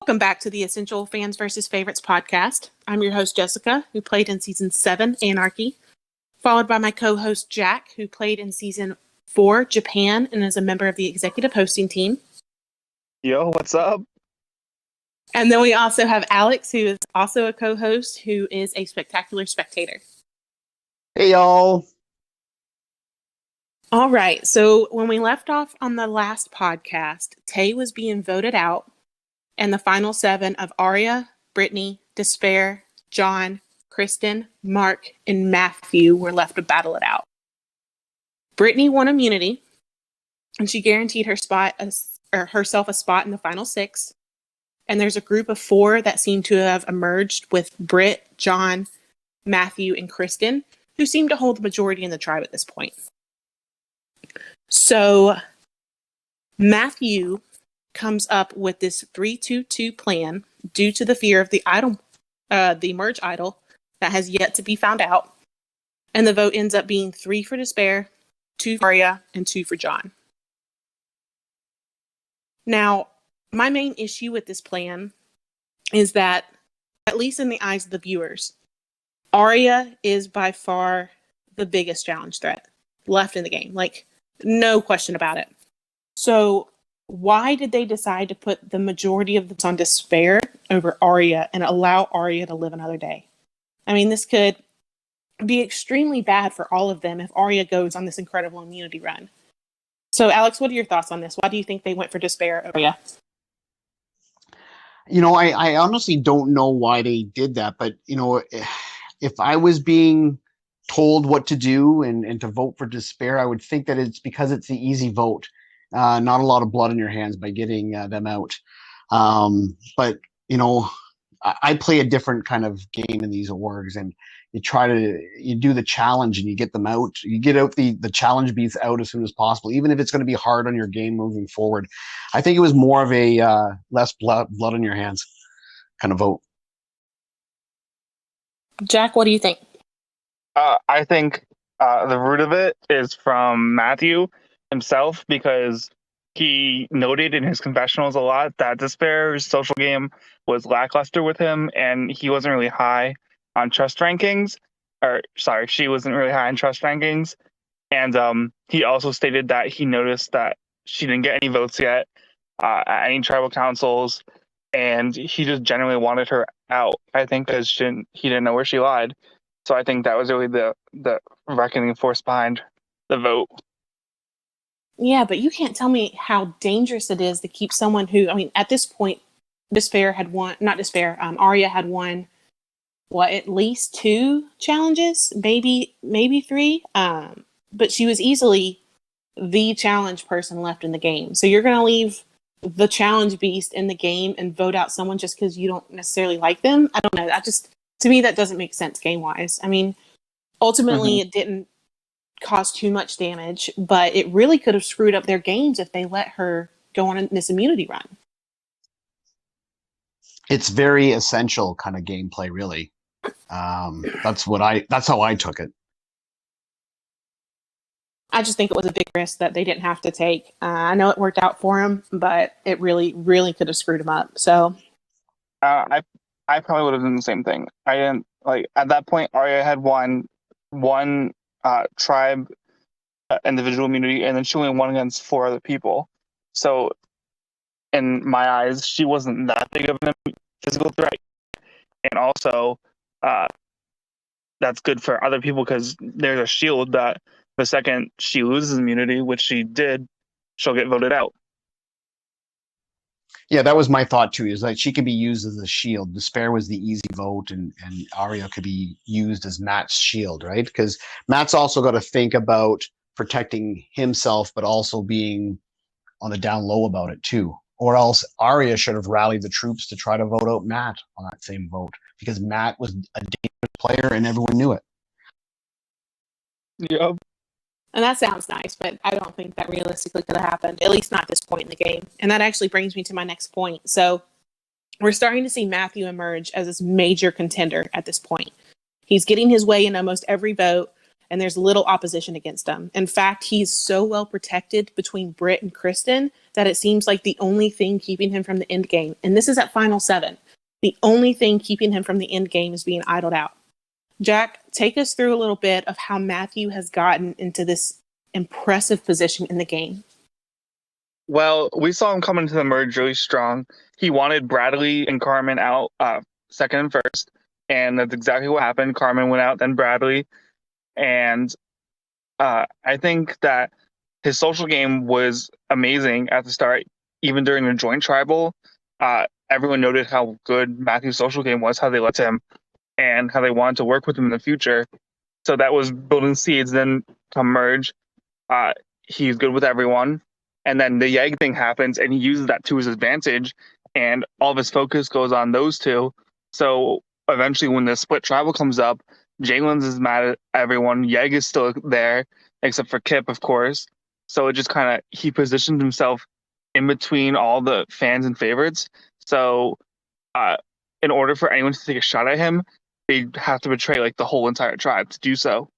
Welcome back to the Essential Fans vs. Favorites podcast. I'm your host, Jessica, who played in Season 7, Anarchy, followed by my co-host, Jack, who played in Season 4, Japan, and is a member of the executive hosting team. Yo, what's up? And then we also have Alex, who is also a co-host, who is a spectacular spectator. Hey, y'all. All right, so when we left off on the last podcast, Tay was being voted out, and the final 7 of Aria, Brittany, Despair, John, Kristen, Mark, and Matthew were left to battle it out. Brittany won immunity, and she guaranteed herself a spot in the final 6. And there's a group of 4 that seem to have emerged with Britt, John, Matthew, and Kristen, who seem to hold the majority in the tribe at this point. So Matthew comes up with this 3-2-2 plan due to the fear of the merge idol that has yet to be found out. And the vote ends up being 3 for Despair, 2 for Aria, and 2 for John. Now, my main issue with this plan is that, at least in the eyes of the viewers, Aria is by far the biggest challenge threat left in the game. Like, no question about it. So why did they decide to put the majority of this on Despair over Aria and allow Aria to live another day? I mean, this could be extremely bad for all of them if Aria goes on this incredible immunity run. So, Alex, what are your thoughts on this? Why do you think they went for Despair over Aria? I honestly don't know why they did that, but, if I was being told what to do and to vote for Despair, I would think that it's because it's the easy vote. Not a lot of blood in your hands by getting them out. But, I play a different kind of game in these orgs, and you do the challenge and you get them out. You get out the challenge beats out as soon as possible, even if it's going to be hard on your game moving forward. I think it was more of a less blood on your hands kind of vote. Jack, what do you think? I think the root of it is from Matthew himself, because he noted in his confessionals a lot that Despair's social game was lackluster with him, and he wasn't really high on trust rankings. She wasn't really high on trust rankings. And he also stated that he noticed that she didn't get any votes yet at any tribal councils, and he just generally wanted her out, I think, because he didn't know where she lied. So I think that was really the reckoning force behind the vote. Yeah, but you can't tell me how dangerous it is to keep someone who, I mean, at this point, Aria had won, at least 2 challenges, maybe 3. But she was easily the challenge person left in the game. So you're going to leave the challenge beast in the game and vote out someone just because you don't necessarily like them? I don't know. To me, that doesn't make sense game-wise. I mean, ultimately, It didn't cause too much damage, but it really could have screwed up their games if they let her go on this immunity run. It's very essential kind of gameplay, really. That's how I took it. I just think it was a big risk that they didn't have to take. I know it worked out for them, but it really, really could have screwed them up. So, I probably would have done the same thing. I didn't at that point. Aria had won one tribe individual immunity, and then she only won against 4 other people. So, in my eyes, she wasn't that big of a physical threat. And also, that's good for other people because there's a shield that the second she loses immunity, which she did, she'll get voted out. Yeah, that was my thought too, is that she could be used as a shield. Despair was the easy vote, and Aria could be used as Matt's shield, right? Because Matt's also got to think about protecting himself, but also being on the down low about it too. Or else Aria should have rallied the troops to try to vote out Matt on that same vote, because Matt was a dangerous player and everyone knew it. Yep. And that sounds nice, but I don't think that realistically could have happened, at least not at this point in the game. And that actually brings me to my next point. So we're starting to see Matthew emerge as this major contender at this point. He's getting his way in almost every vote, and there's little opposition against him. In fact, he's so well protected between Britt and Kristen that it seems like the only thing keeping him from the end game, and this is at Final 7, the only thing keeping him from the end game is being idled out. Jack, take us through a little bit of how Matthew has gotten into this impressive position in the game. Well, we saw him come into the merge really strong. He wanted Bradley and Carmen out second and first, and that's exactly what happened. Carmen went out, then Bradley. And I think that his social game was amazing at the start, even during the joint tribal. Everyone noted how good Matthew's social game was, how they let him, and how they wanted to work with him in the future. So that was building seeds. Then come merge, he's good with everyone. And then the Yegg thing happens, and he uses that to his advantage, and all of his focus goes on those two. So eventually, when the split tribal comes up, Jalen's is mad at everyone. Yegg is still there, except for Kip, of course. So it just kind of, he positioned himself in between all the fans and favorites. So in order for anyone to take a shot at him, they'd have to betray like the whole entire tribe to do so,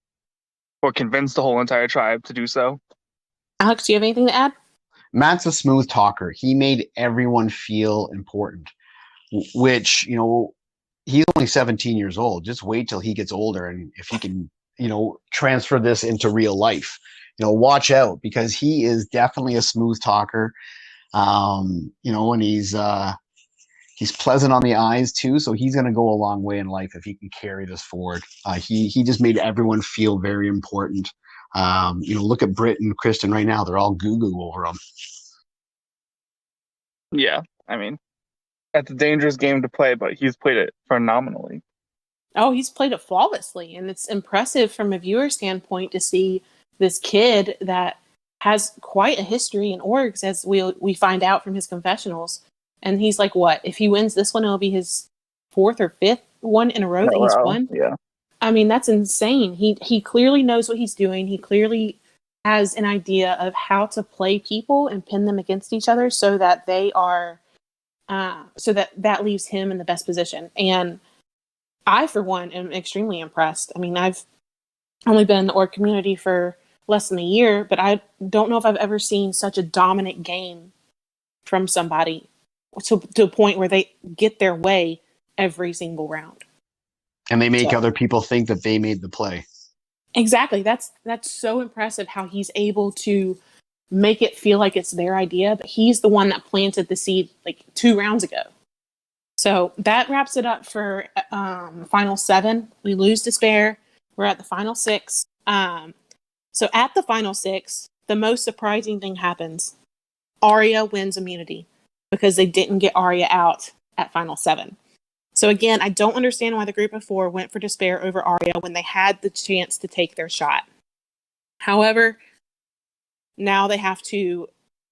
or convince the whole entire tribe to do so. Alex, do you have anything to add? Matt's a smooth talker. He made everyone feel important, which, he's only 17 years old. Just wait till he gets older, and if he can, transfer this into real life, watch out, because he is definitely a smooth talker. And he's pleasant on the eyes too. So he's going to go a long way in life if he can carry this forward. He just made everyone feel very important. Look at Britt and Kristen right now. They're all goo-goo over him. Yeah, I mean, that's a dangerous game to play, but he's played it phenomenally. Oh, he's played it flawlessly, and it's impressive from a viewer standpoint to see this kid that has quite a history in orgs, as we find out from his confessionals. And he's like, what? If he wins this one, it'll be his 4th or 5th one in a row that he's won. Yeah. I mean, that's insane. He clearly knows what he's doing. He clearly has an idea of how to play people and pin them against each other so that they are, so that leaves him in the best position. And I, for one, am extremely impressed. I mean, I've only been in the org community for less than a year, but I don't know if I've ever seen such a dominant game from somebody to a point where they get their way every single round. And they make other people think that they made the play. Exactly. That's so impressive how he's able to make it feel like it's their idea, but he's the one that planted the seed like 2 rounds ago. So that wraps it up for Final 7. We lose Despair. We're at the Final 6. So at the Final 6, the most surprising thing happens. Arya wins immunity because they didn't get Arya out at Final 7. So again, I don't understand why the group of 4 went for Despair over Arya when they had the chance to take their shot. However, now they have to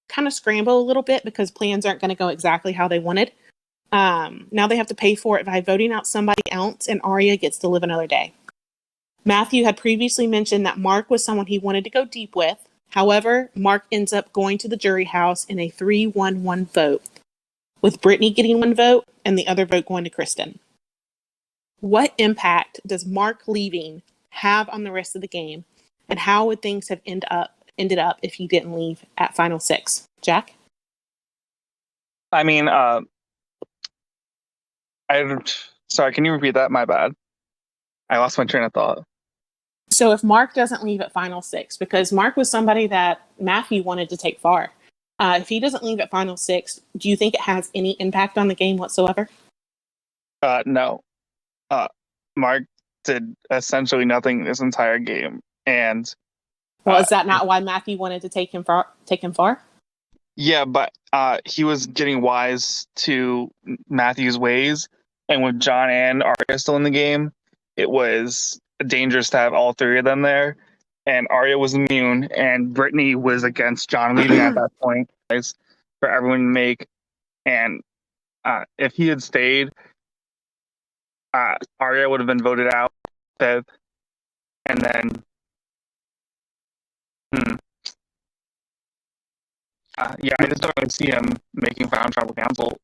kind of scramble a little bit because plans aren't going to go exactly how they wanted. Now they have to pay for it by voting out somebody else, and Arya gets to live another day. Matthew had previously mentioned that Mark was someone he wanted to go deep with. However, Mark ends up going to the jury house in a 3-1-1 vote, with Brittany getting 1 vote and the other vote going to Kristen. What impact does Mark leaving have on the rest of the game, and how would things have ended up if he didn't leave at Final 6? Jack? I mean, sorry, can you repeat that? My bad. I lost my train of thought. So if Mark doesn't leave at Final 6, because Mark was somebody that Matthew wanted to take far, if he doesn't leave at Final 6, do you think it has any impact on the game whatsoever? No. Mark did essentially nothing this entire game, and well, is that not why Matthew wanted to take him far? Yeah, but he was getting wise to Matthew's ways, and with John and Arya still in the game, it was dangerous to have all 3 of them there. And Arya was immune, and Brittany was against John leaving at that point for everyone to make. And if he had stayed, Arya would have been voted out 5th, and then I just don't really see him making Final Tribal Council.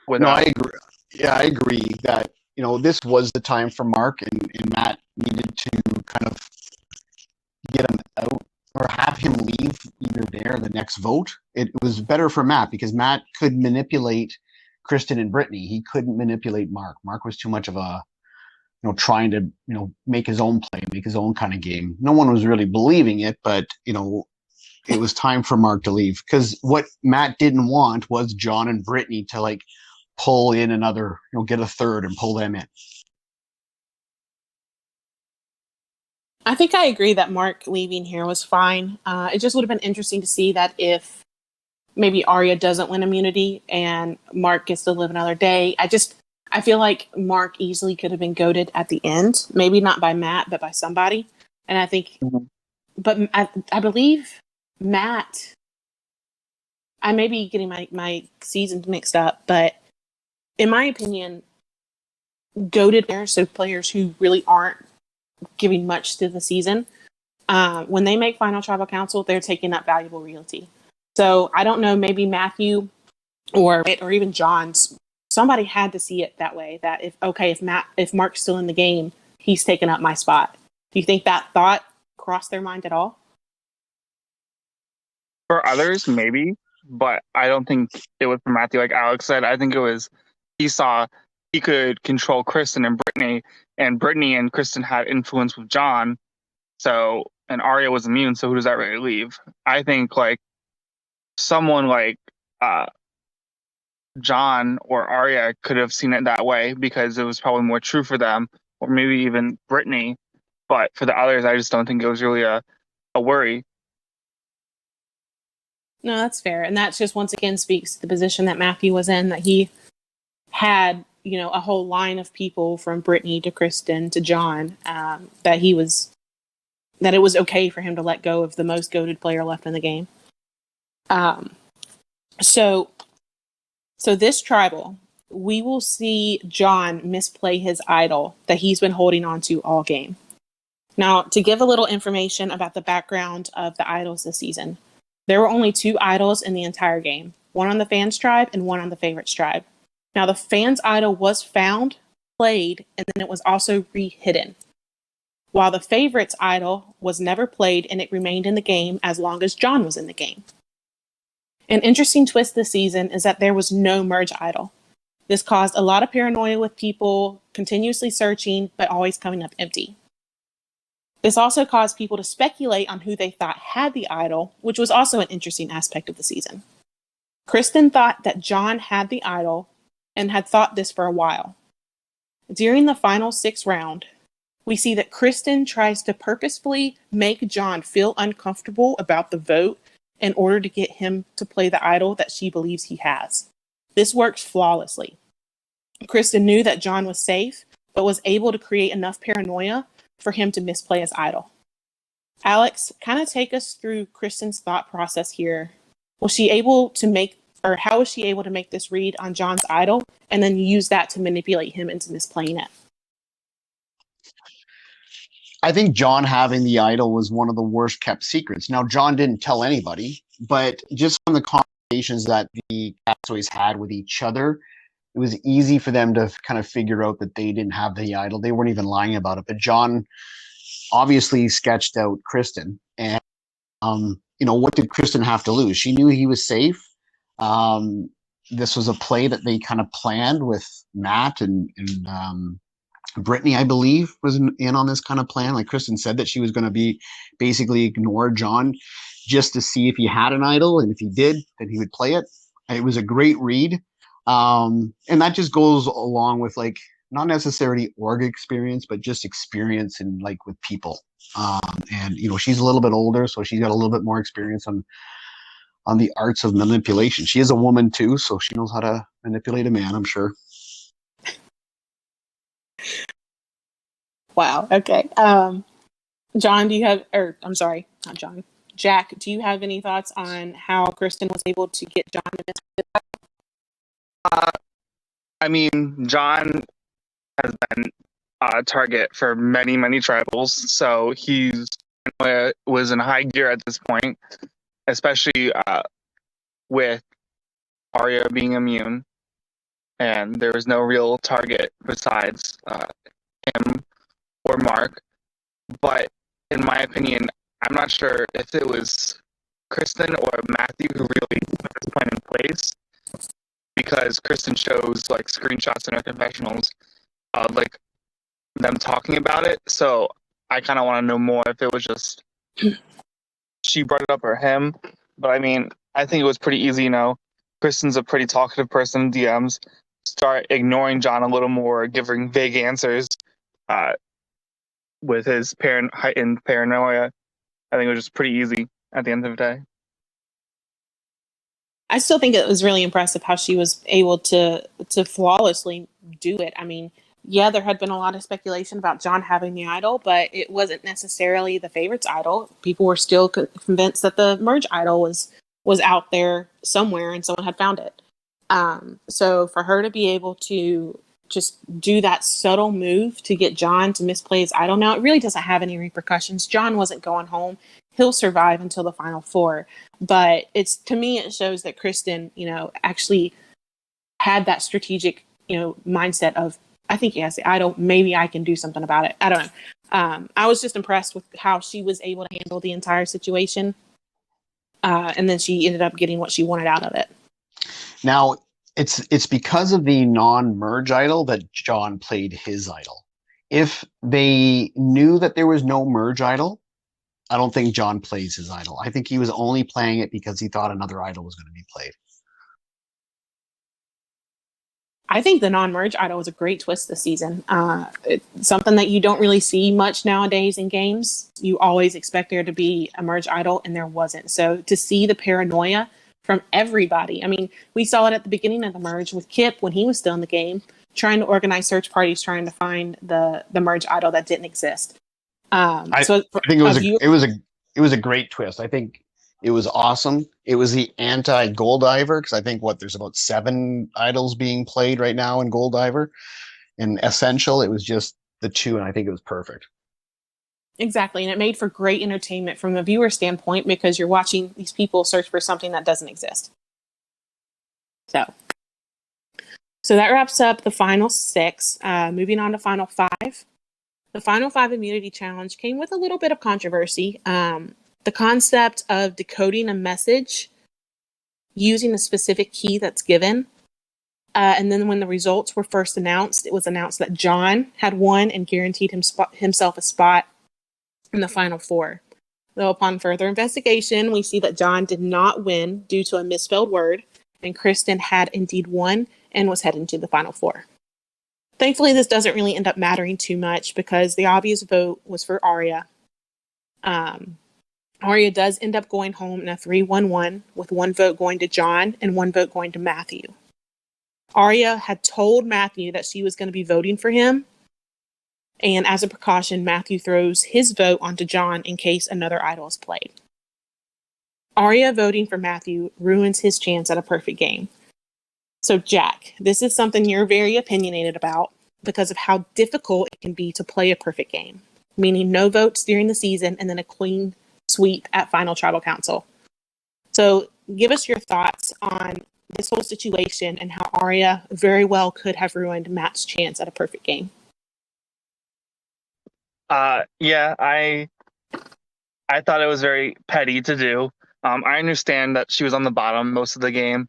No, I agree. Yeah, I agree that this was the time for Mark, and Matt needed to kind of there, the next vote, it was better for Matt because Matt could manipulate Kristen and Brittany. He couldn't manipulate Mark. Mark was too much of a, trying to, make his own play, make his own kind of game. No one was really believing it, but, it was time for Mark to leave because what Matt didn't want was John and Brittany to like pull in another, get a third and pull them in. I think I agree that Mark leaving here was fine. It just would have been interesting to see that if maybe Arya doesn't win immunity and Mark gets to live another day. I feel like Mark easily could have been goaded at the end. Maybe not by Matt, but by somebody. And I think, but I believe Matt, I may be getting my seasons mixed up, but in my opinion, goaded players, so players who really aren't giving much to the season, when they make Final Tribal Council, they're taking up valuable realty. So I don't know, maybe Matthew or even John's, somebody had to see it that way, that if Mark's still in the game, he's taking up my spot. Do you think that thought crossed their mind at all? For others, maybe, but I don't think it was for Matthew. Like Alex said, I think it was he saw he could control Kristen and Brittany and Kristen had influence with John. So, and Arya was immune. So who does that really leave? I think like someone like John or Arya could have seen it that way because it was probably more true for them, or maybe even Brittany. But for the others, I just don't think it was really a worry. No, that's fair. And that just once again speaks to the position that Matthew was in, that he had, a whole line of people from Brittany to Kristen to John, that it was okay for him to let go of the most goated player left in the game. So this tribal, we will see John misplay his idol that he's been holding on to all game. Now, to give a little information about the background of the idols this season, there were only 2 idols in the entire game, one on the fans tribe and one on the favorites tribe. Now, the fans idol was found, played, and then it was also re-hidden, while the favorites idol was never played and it remained in the game as long as John was in the game. An interesting twist this season is that there was no merge idol. This caused a lot of paranoia with people continuously searching, but always coming up empty. This also caused people to speculate on who they thought had the idol, which was also an interesting aspect of the season. Kristen thought that John had the idol and had thought this for a while. During the final 6 round, we see that Kristen tries to purposefully make John feel uncomfortable about the vote in order to get him to play the idol that she believes he has. This worked flawlessly. Kristen knew that John was safe, but was able to create enough paranoia for him to misplay his idol. Alex, kind of take us through Kristen's thought process here. How was she able to make this read on John's idol and then use that to manipulate him into misplaying it? I think John having the idol was one of the worst kept secrets. Now, John didn't tell anybody, but just from the conversations that the Castaways had with each other, it was easy for them to kind of figure out that they didn't have the idol. They weren't even lying about it. But John obviously sketched out Kristen. And, what did Kristen have to lose? She knew he was safe. This was a play that they kind of planned with Matt and Brittany, I believe, was in on this kind of plan. Like Kristen said that she was going to basically ignore John just to see if he had an idol. And if he did, then he would play it. It was a great read. And that just goes along with like, not necessarily org experience, but just experience in like with people. And, she's a little bit older, so she's got a little bit more experience on the arts of manipulation. She is a woman too, so she knows how to manipulate a man, I'm sure. Wow. Okay. John, not John. Jack, do you have any thoughts on how Kristen was able to get John to John has been a target for many, many tribals, so he's was in high gear at this point, especially with Arya being immune, and there was no real target besides him or Mark. But in my opinion, I'm not sure if it was Kristen or Matthew who really put this plan in place, because Kristen shows like screenshots in her confessionals of like them talking about it. So I kind of want to know more if it was just she brought it up or him. But I mean, I think it was pretty easy. Kristen's a pretty talkative person in DMs. Start ignoring John a little more, giving vague answers with his heightened paranoia. I think it was just pretty easy at the end of the day. I still think it was really impressive how she was able to flawlessly do it. I mean, yeah, there had been a lot of speculation about John having the idol, but it wasn't necessarily the favorites idol. People were still convinced that the merge idol was out there somewhere and someone had found it. So for her to be able to just do that subtle move to get John to misplay his idol, now it really doesn't have any repercussions. John wasn't going home. He'll survive until the final four. But to me, it shows that Kristen, actually had that strategic, mindset of, I think he has the idol. Maybe I can do something about it. I don't know. I was just impressed with how she was able to handle the entire situation. And then she ended up getting what she wanted out of it. Now, it's because of the non-merge idol that John played his idol. If they knew that there was no merge idol, I don't think John plays his idol. I think he was only playing it because he thought another idol was going to be played. I think the non-merge idol was a great twist this season. It's something that you don't really see much nowadays in games. You always expect there to be a merge idol, and there wasn't. So to see the paranoia from everybody. I mean, we saw it at the beginning of the merge with Kip when he was still in the game, trying to organize search parties, trying to find the merge idol that didn't exist. I think it was a great twist. I think it was awesome. It was the anti-Goldiver, because I think there's about 7 idols being played right now in Goldiver. And Essential, it was just the 2, and I think it was perfect. Exactly, and it made for great entertainment from the viewer standpoint because you're watching these people search for something that doesn't exist. So that wraps up the final 6. Moving on to final 5. The final 5 immunity challenge came with a little bit of controversy. The concept of decoding a message using a specific key that's given. And then when the results were first announced, it was announced that John had won and guaranteed himself a spot in the final 4. Though upon further investigation, we see that John did not win due to a misspelled word, and Kristen had indeed won and was heading to the final 4. Thankfully, this doesn't really end up mattering too much because the obvious vote was for Aria. Aria does end up going home in a 3-1-1, with 1 vote going to John and 1 vote going to Matthew. Aria had told Matthew that she was going to be voting for him, and as a precaution, Matthew throws his vote onto John in case another idol is played. Aria voting for Matthew ruins his chance at a perfect game. So, Jack, this is something you're very opinionated about because of how difficult it can be to play a perfect game, meaning no votes during the season and then a clean sweep at Final Tribal Council. So, give us your thoughts on this whole situation and how Aria very well could have ruined Matt's chance at a perfect game. Yeah, I thought it was very petty to do. I understand that she was on the bottom most of the game,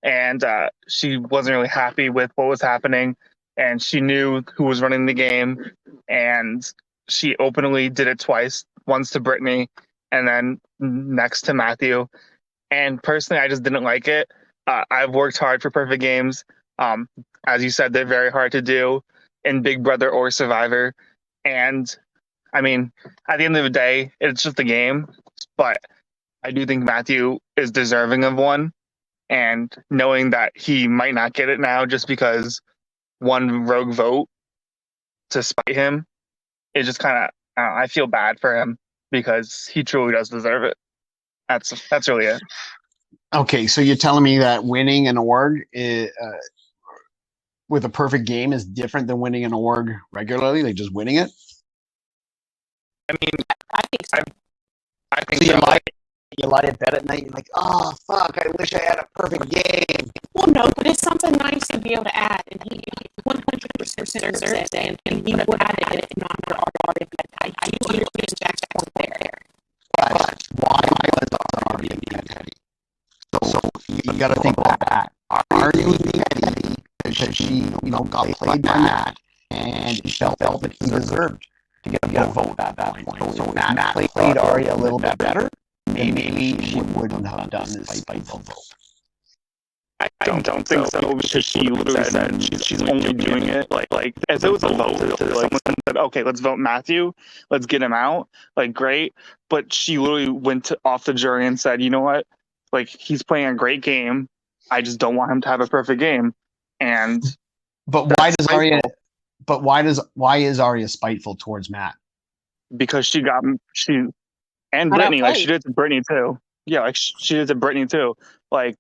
and she wasn't really happy with what was happening, and she knew who was running the game, and she openly did it twice, once to Brittany, and then next to Matthew. And personally, I just didn't like it. I've worked hard for perfect games. As you said, they're very hard to do in Big Brother or Survivor. And I mean, at the end of the day, it's just a game. But I do think Matthew is deserving of one. And knowing that he might not get it now just because one rogue vote to spite him, it just kind of, I feel bad for him because he truly does deserve it. That's really it. Okay, so you're telling me that winning an org with a perfect game is different than winning an org regularly, like just winning it? I mean, I think so. I think So so. you lie in bed at night, you're like, oh, fuck, I wish I had a perfect game. Well, no, but it's something nice to be able to add, and he 100% deserves it, and he would add it if not for Aria. I do understand Jack's point there. But why was Aria got to think about that. Arya was being petty because she, got played by Matt, and she felt that he deserved to get a vote at that point. So if Matt played Arya a little bit better, then maybe she wouldn't have done this spiteful vote. I don't think so because she literally said she's only doing it like if it was a vote, like someone said, okay, let's vote Matthew, let's get him out, like great. But she literally went off the jury and said, you know what, like he's playing a great game. I just don't want him to have a perfect game. And But why does Arya? But why is Arya spiteful towards Matt? Because she and Brittany, like she did to Brittany too. Yeah, like she did to Brittany too. Like.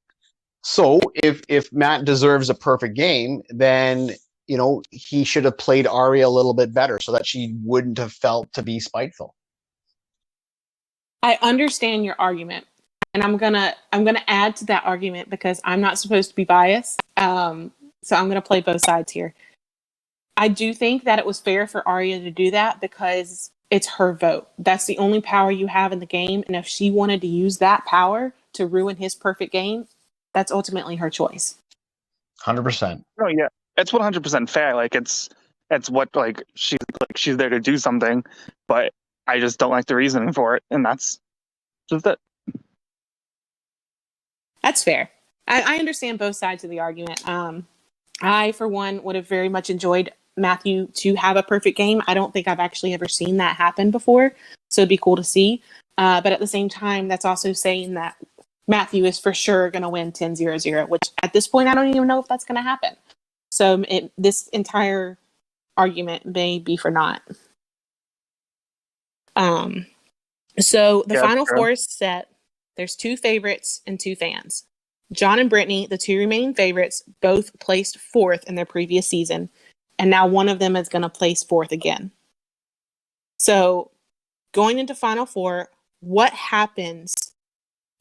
So if Matt deserves a perfect game, then he should have played Arya a little bit better so that she wouldn't have felt to be spiteful. I understand your argument, and I'm gonna add to that argument because I'm not supposed to be biased. So I'm gonna play both sides here. I do think that it was fair for Arya to do that because it's her vote. That's the only power you have in the game, and if she wanted to use that power to ruin his perfect game, that's ultimately her choice. 100%. Oh yeah, it's 100% fair. Like it's what like she's there to do something, but I just don't like the reasoning for it, and that's just it. That's fair. I understand both sides of the argument. I, for one, would have very much enjoyed Matthew to have a perfect game. I don't think I've actually ever seen that happen before, so it'd be cool to see. But at the same time, that's also saying that Matthew is for sure going to win 10-0-0, which at this point, I don't even know if that's going to happen. So this entire argument may be for naught. So the Final Four is set. There's 2 favorites and 2 fans. John and Brittany, the 2 remaining favorites, both placed 4th in their previous season. And now one of them is going to place 4th again. So going into Final Four, what happens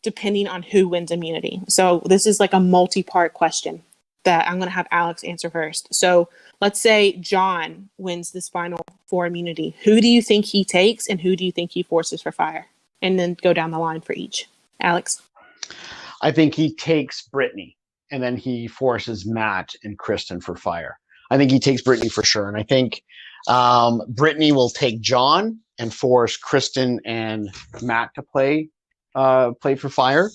depending on who wins immunity? So this is like a multi-part question that I'm going to have Alex answer first. So let's say John wins this Final Four immunity. Who do you think he takes and who do you think he forces for fire? And then go down the line for each. Alex? I think he takes Brittany and then he forces Matt and Kristen for fire. I think he takes Brittany for sure. And I think Brittany will take John and force Kristen and Matt to play for fire.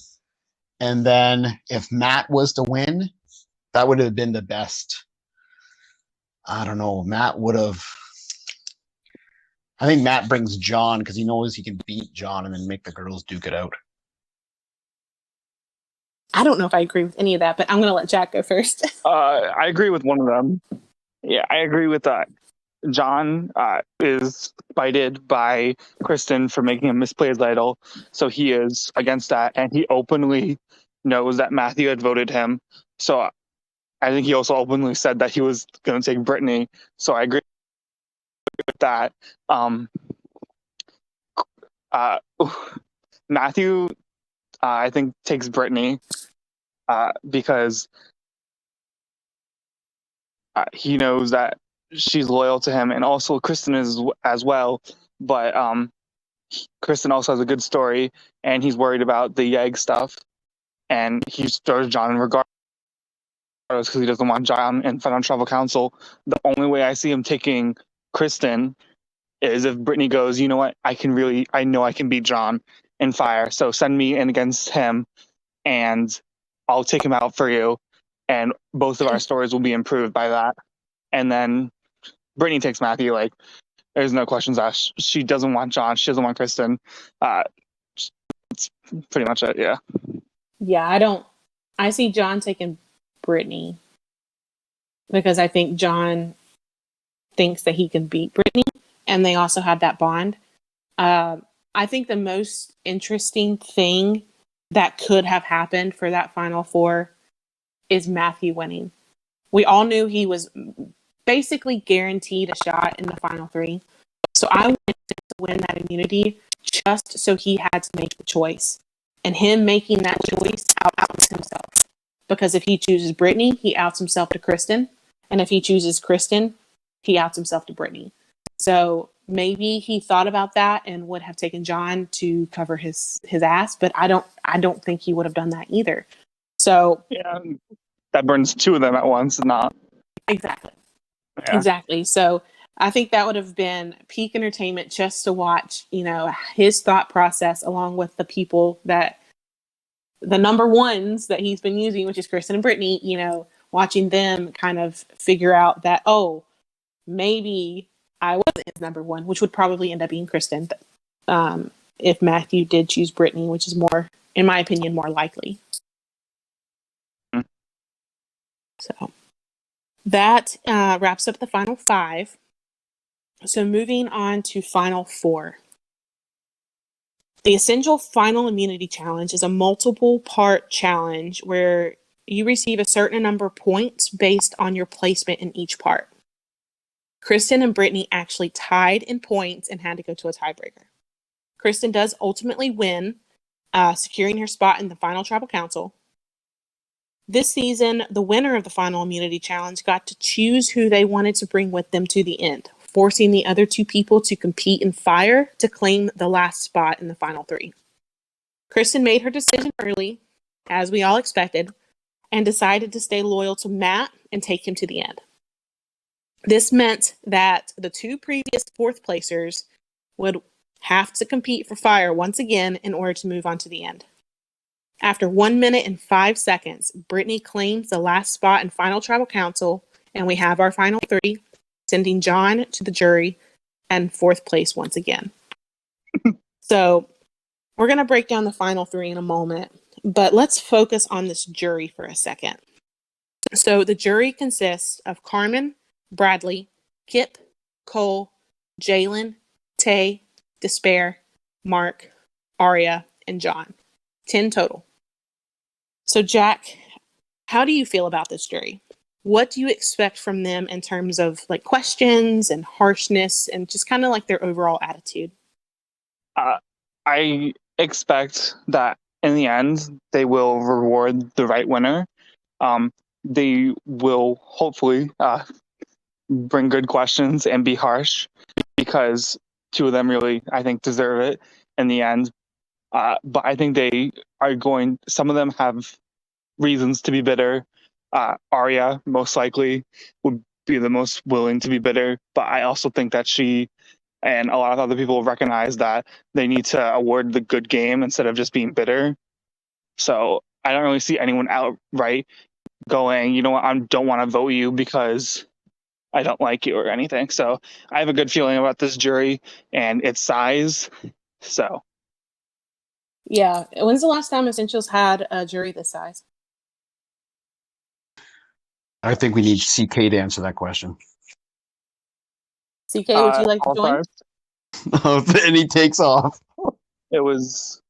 And then if Matt was to win, that would have been the best. I don't know. I think Matt brings John because he knows he can beat John and then make the girls duke it out. I don't know if I agree with any of that, but I'm going to let Jack go first. I agree with one of them. Yeah, I agree with that. John is spited by Kristen for making him misplay his idol, so he is against that, and he openly knows that Matthew had voted him. So I think he also openly said that he was going to take Brittany. So I agree with that. Matthew, I think, takes Brittany because he knows that she's loyal to him, and also Kristen is as well. But Kristen also has a good story, and he's worried about the Yegg stuff, and he throws John in regardless because he doesn't want John in front of tribal council. The only way I see him taking Kristen is if Brittany goes, you know what, I know I can beat John in fire, so send me in against him, and I'll take him out for you, and both of our stories will be improved by that. And then Brittany takes Matthew. Like, there's no questions asked. She doesn't want John. She doesn't want Kristen. It's pretty much it. Yeah. Yeah, I see John taking Brittany because I think John thinks that he can beat Brittany, and they also have that bond. I think the most interesting thing that could have happened for that Final Four is Matthew winning. We all knew he was basically guaranteed a shot in the Final Three. So I wanted him to win that immunity just so he had to make the choice. And him making that choice outs himself. Because if he chooses Brittany, he outs himself to Kristen. And if he chooses Kristen, he outs himself to Brittany. So maybe he thought about that and would have taken John to cover his ass, but I don't think he would have done that either. So Yeah, that burns two of them at once, not. exactly. Yeah. Exactly. So I think that would have been peak entertainment just to watch, his thought process along with the people that the number ones that he's been using, which is Kristen and Brittany, watching them kind of figure out that, oh, maybe I wasn't his number one, which would probably end up being Kristen if Matthew did choose Brittany, which is more, in my opinion, more likely. Mm. So that wraps up the final five. So moving on to final four. The Essential Final Immunity Challenge is a multiple part challenge where you receive a certain number of points based on your placement in each part. Kristen and Brittany actually tied in points and had to go to a tiebreaker. Kristen does ultimately win, securing her spot in the final tribal council. This season, the winner of the Final Immunity Challenge got to choose who they wanted to bring with them to the end, forcing the other two people to compete in fire to claim the last spot in the final three. Kristen made her decision early, as we all expected, and decided to stay loyal to Matt and take him to the end. This meant that the two previous fourth placers would have to compete for fire once again in order to move on to the end. After 1 minute and 5 seconds, Brittany claims the last spot in final tribal council, and we have our final three, sending John to the jury and fourth place once again. So we're going to break down the final three in a moment, but let's focus on this jury for a second. So the jury consists of Carmen, Bradley, Kip, Cole, Jalen, Tay, Despair, Mark, Aria, and John. 10 total. So Jack, how do you feel about this jury? What do you expect from them in terms of like questions and harshness and just kind of like their overall attitude? I expect that in the end they will reward the right winner. They will hopefully bring good questions and be harsh because two of them really, I think, deserve it in the end. But I think they are going. Some of them have reasons to be bitter. Arya most likely would be the most willing to be bitter, but I also think that she and a lot of other people recognize that they need to award the good game instead of just being bitter. So I don't really see anyone outright going, you know what, I don't want to vote you because I don't like you or anything. So I have a good feeling about this jury and its size. So Yeah. When's the last time Essentials had a jury this size? I think we need CK to answer that question. CK, would you like to All join? Stars, And he takes off. it was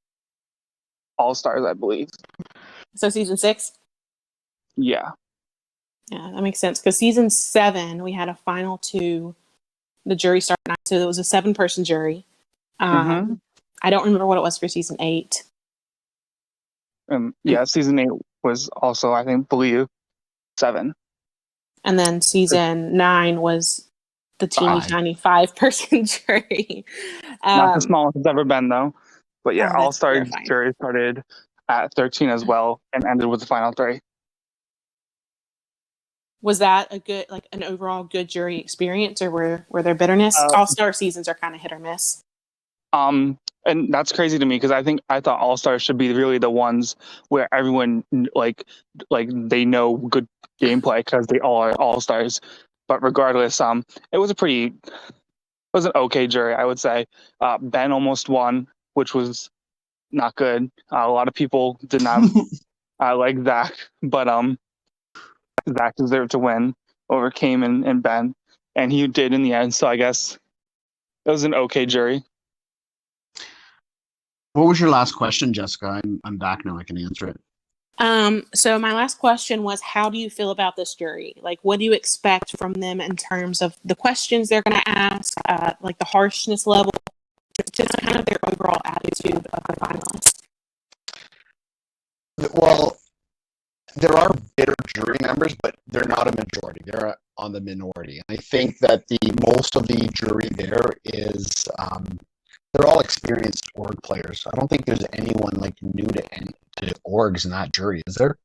All Stars, I believe. So season 6? Yeah. Yeah, that makes sense. Because season 7, we had a final two. The jury started out, so it was a 7-person jury. Mm-hmm. I don't remember what it was for season 8. Yeah, season 8 was also, I think, believe 7. And then season 9 was the teeny 5. tiny 5-person jury. Not the smallest it's ever been, though. But yeah, All That's Star terrifying. jury started at 13 as well and ended with the final 3. Was that a good, like an overall good jury experience, or were there bitterness? All-Star seasons are kind of hit or miss. And that's crazy to me because I thought All Stars should be really the ones where everyone like they know good gameplay because they all are All Stars. But regardless, it was an okay jury, I would say. Ben almost won, which was not good. A lot of people did not like Zach, but Zach deserved to win over Cayman and Ben, and he did in the end. So I guess it was an okay jury. What was your last question, Jessica? I'm back now. I can answer it. So my last question was, how do you feel about this jury? Like, what do you expect from them in terms of the questions they're going to ask, like the harshness level, just kind of their overall attitude of the finalists? Well, there are bitter jury members, but they're not a majority. They're on the minority. I think that the most of the jury there is they're all experienced org players. I don't think there's anyone like new to orgs in that jury, is there?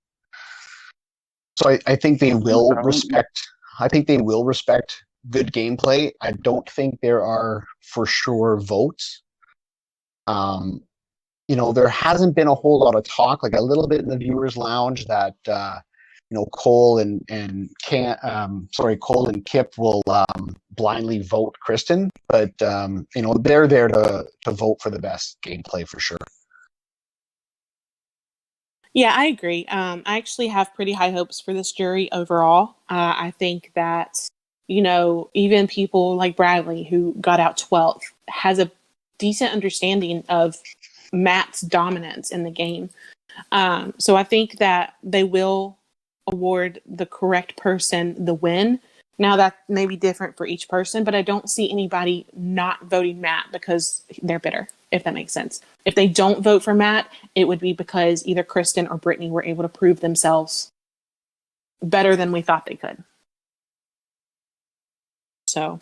So I think they will So, respect. I think they will respect good gameplay. I don't think there are for sure votes. Um, there hasn't been a whole lot of talk, like a little bit in the viewers' lounge that Cole and Cole and Kip will blindly vote Kristen, but they're there to vote for the best gameplay for sure. Yeah, I agree. I actually have pretty high hopes for this jury overall. I think that, even people like Bradley, who got out 12th, has a decent understanding of Matt's dominance in the game. So I think that they will award the correct person the win. Now, that may be different for each person, but I don't see anybody not voting Matt because they're bitter, if that makes sense. If they don't vote for Matt, it would be because either Kristen or Brittany were able to prove themselves better than we thought they could. So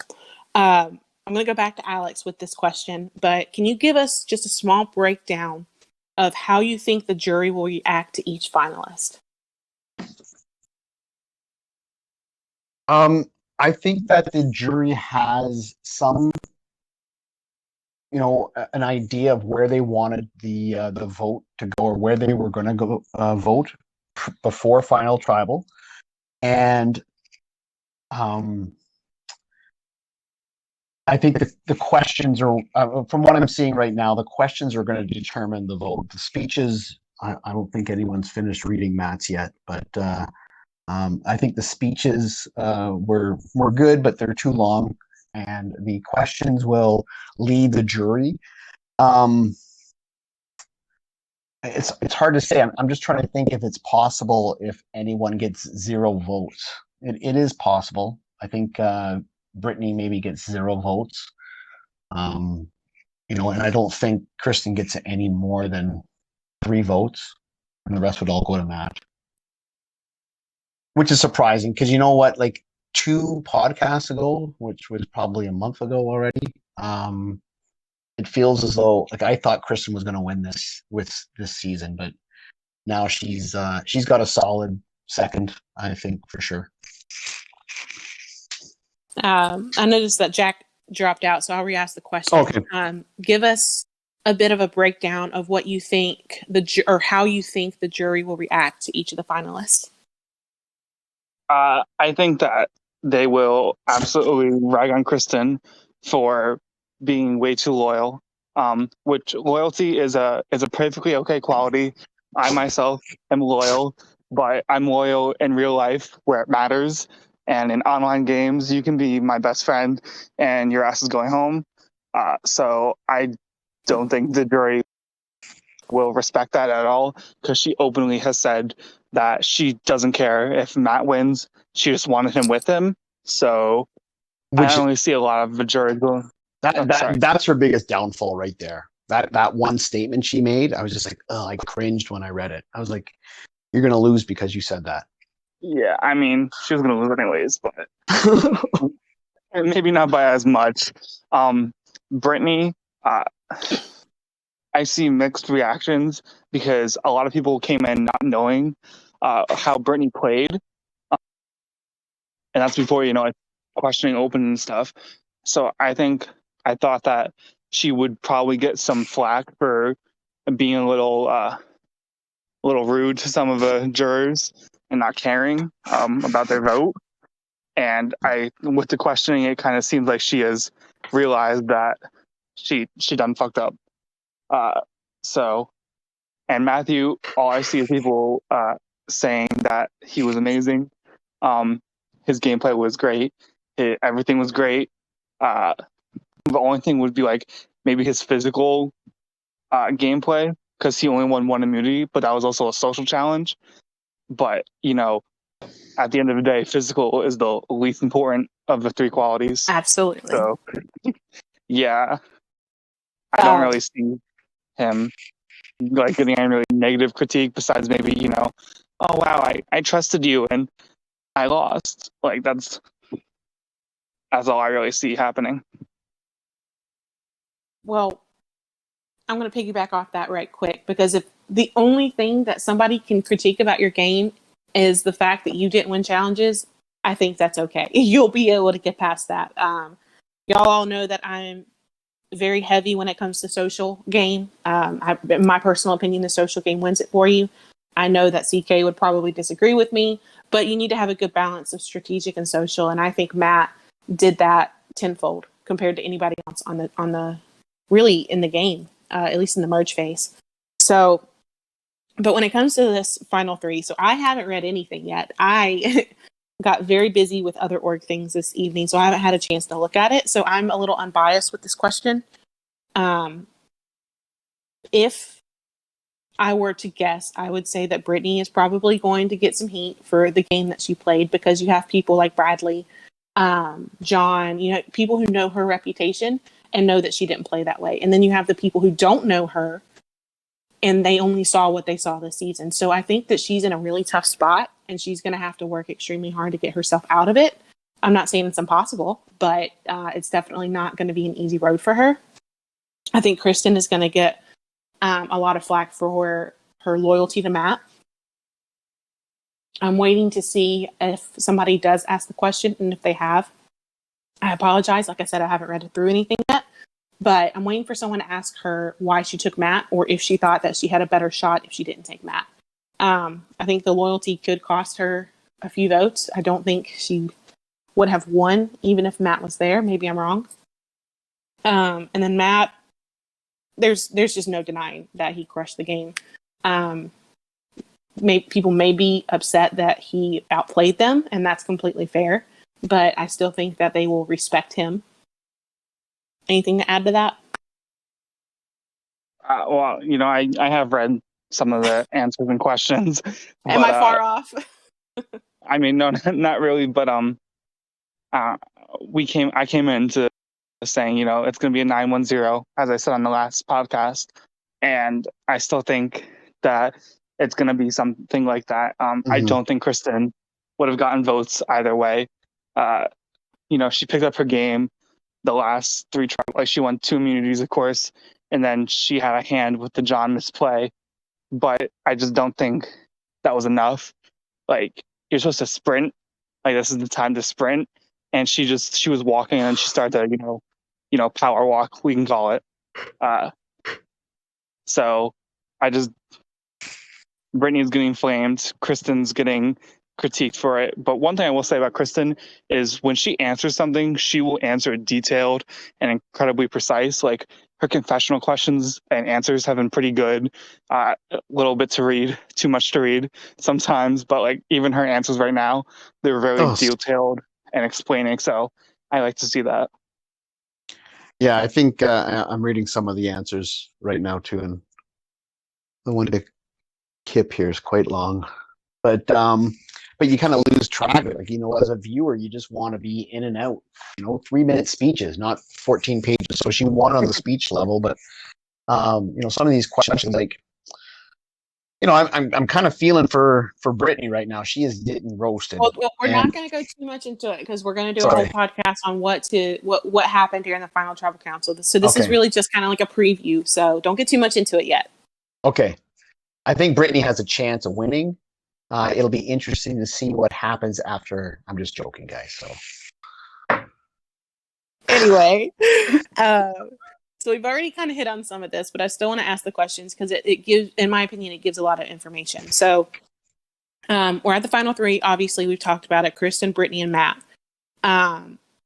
I'm going to go back to Alex with this question, but can you give us just a small breakdown of how you think the jury will react to each finalist? I think that the jury has some, an idea of where they wanted the vote to go, or where they were going to go vote before final tribal, and I think the questions are, from what I'm seeing right now, the questions are going to determine the vote. The speeches, I don't think anyone's finished reading Matt's yet, but I think the speeches were good, but they're too long, and the questions will lead the jury. It's hard to say. I'm just trying to think if it's possible if anyone gets 0 votes. It is possible. I think Brittany maybe gets 0 votes. And I don't think Kristen gets any more than 3 votes, and the rest would all go to Matt. Which is surprising because you know what, like 2 podcasts ago, which was probably a month ago already, it feels as though, like, I thought Kristen was going to win this season, but now she's got a solid second, I think, for sure. I noticed that Jack dropped out, so I'll re-ask the question. Okay. Give us a bit of a breakdown of what you think or how you think the jury will react to each of the finalists. I think that they will absolutely rag on Kristen for being way too loyal. Which loyalty is a perfectly okay quality. I myself am loyal, but I'm loyal in real life where it matters. And in online games, you can be my best friend and your ass is going home. So I don't think the jury will respect that at all, because she openly has said that she doesn't care if Matt wins. She just wanted him with him. So I don't really see a lot of the jury going. That's her biggest downfall right there. That one statement she made, I was just like, oh, I cringed when I read it. I was like, you're gonna lose because you said that. Yeah, I mean, she was gonna lose anyways, but maybe not by as much. Brittany, I see mixed reactions because a lot of people came in not knowing how Brittany played, and that's before questioning open and stuff. So I thought that she would probably get some flack for being a little rude to some of the jurors and not caring about their vote. And with the questioning, it kind of seems like she has realized that she done fucked up. And Matthew, all I see is people saying that he was amazing. His gameplay was great. Everything was great. The only thing would be like maybe his physical gameplay, because he only won 1 immunity, but that was also a social challenge. But at the end of the day, physical is the least important of the 3 qualities. Absolutely. So yeah, I don't really see him like getting any really negative critique besides maybe, oh wow, I trusted you and I lost. Like that's all I really see happening. Well, I'm going to piggyback off that right quick, because if the only thing that somebody can critique about your game is the fact that you didn't win challenges. I think that's okay. You'll be able to get past that. Y'all all know that I'm very heavy when it comes to social game. In my personal opinion, the social game wins it for you. I know that CK would probably disagree with me, but you need to have a good balance of strategic and social. And I think Matt did that tenfold compared to anybody else on the really in the game, at least in the merge phase. So, but when it comes to this final three, so I haven't read anything yet. I got very busy with other org things this evening, so I haven't had a chance to look at it. So I'm a little unbiased with this question. If I were to guess, I would say that Brittany is probably going to get some heat for the game that she played, because you have people like Bradley, John, people who know her reputation and know that she didn't play that way. And then you have the people who don't know her and they only saw what they saw this season. So I think that she's in a really tough spot and she's going to have to work extremely hard to get herself out of it. I'm not saying it's impossible, but it's definitely not going to be an easy road for her. I think Kristen is going to get a lot of flack for her loyalty to Matt. I'm waiting to see if somebody does ask the question, and if they have, I apologize. Like I said, I haven't read it through anything yet, but I'm waiting for someone to ask her why she took Matt, or if she thought that she had a better shot if she didn't take Matt. I think the loyalty could cost her a few votes. I don't think she would have won even if Matt was there. Maybe I'm wrong. And then Matt, there's just no denying that he crushed the game. People may be upset that he outplayed them, and that's completely fair, but I still think that they will respect him. Anything to add to that? Well, I have read some of the answers and questions. Am I far off? I mean, no, not really, but I came into saying, it's going to be a 9-1-0, as I said on the last podcast, and I still think that it's going to be something like that. I don't think Kristen would have gotten votes either way. She picked up her game the last 3 tries. Like, she won 2 immunities, of course, and then she had a hand with the John misplay. But I just don't think that was enough. Like, you're supposed to sprint. Like, this is the time to sprint. And she was walking, and she started to, power walk, we can call it. So Brittany's getting flamed. Kristen's getting critiqued for it. But one thing I will say about Kristen is when she answers something, she will answer it detailed and incredibly precise. Like, her confessional questions and answers have been pretty good. A little bit to read, too much to read sometimes, but like even her answers right now, they're very detailed and explaining. So I like to see that. Yeah, I think I'm reading some of the answers right now too, and the one to Kip here is quite long, but you kind of lose track of it. Like, as a viewer, you just want to be in and out. 3-minute speeches, not 14 pages. So she won on the speech level, but some of these questions, like, I'm kind of feeling for Brittany right now. She is getting roasted. Well, we're not going to go too much into it because we're going to do a whole podcast on what happened during the final tribal council. So this is really just kind of like a preview. So don't get too much into it yet. Okay, I think Brittany has a chance of winning. It'll be interesting to see what happens after. I'm just joking, guys. So anyway, so we've already kind of hit on some of this, but I still want to ask the questions because it gives, in my opinion, it gives a lot of information. So we're at the final 3. Obviously, we've talked about it: Kristen, Brittany, and Matt.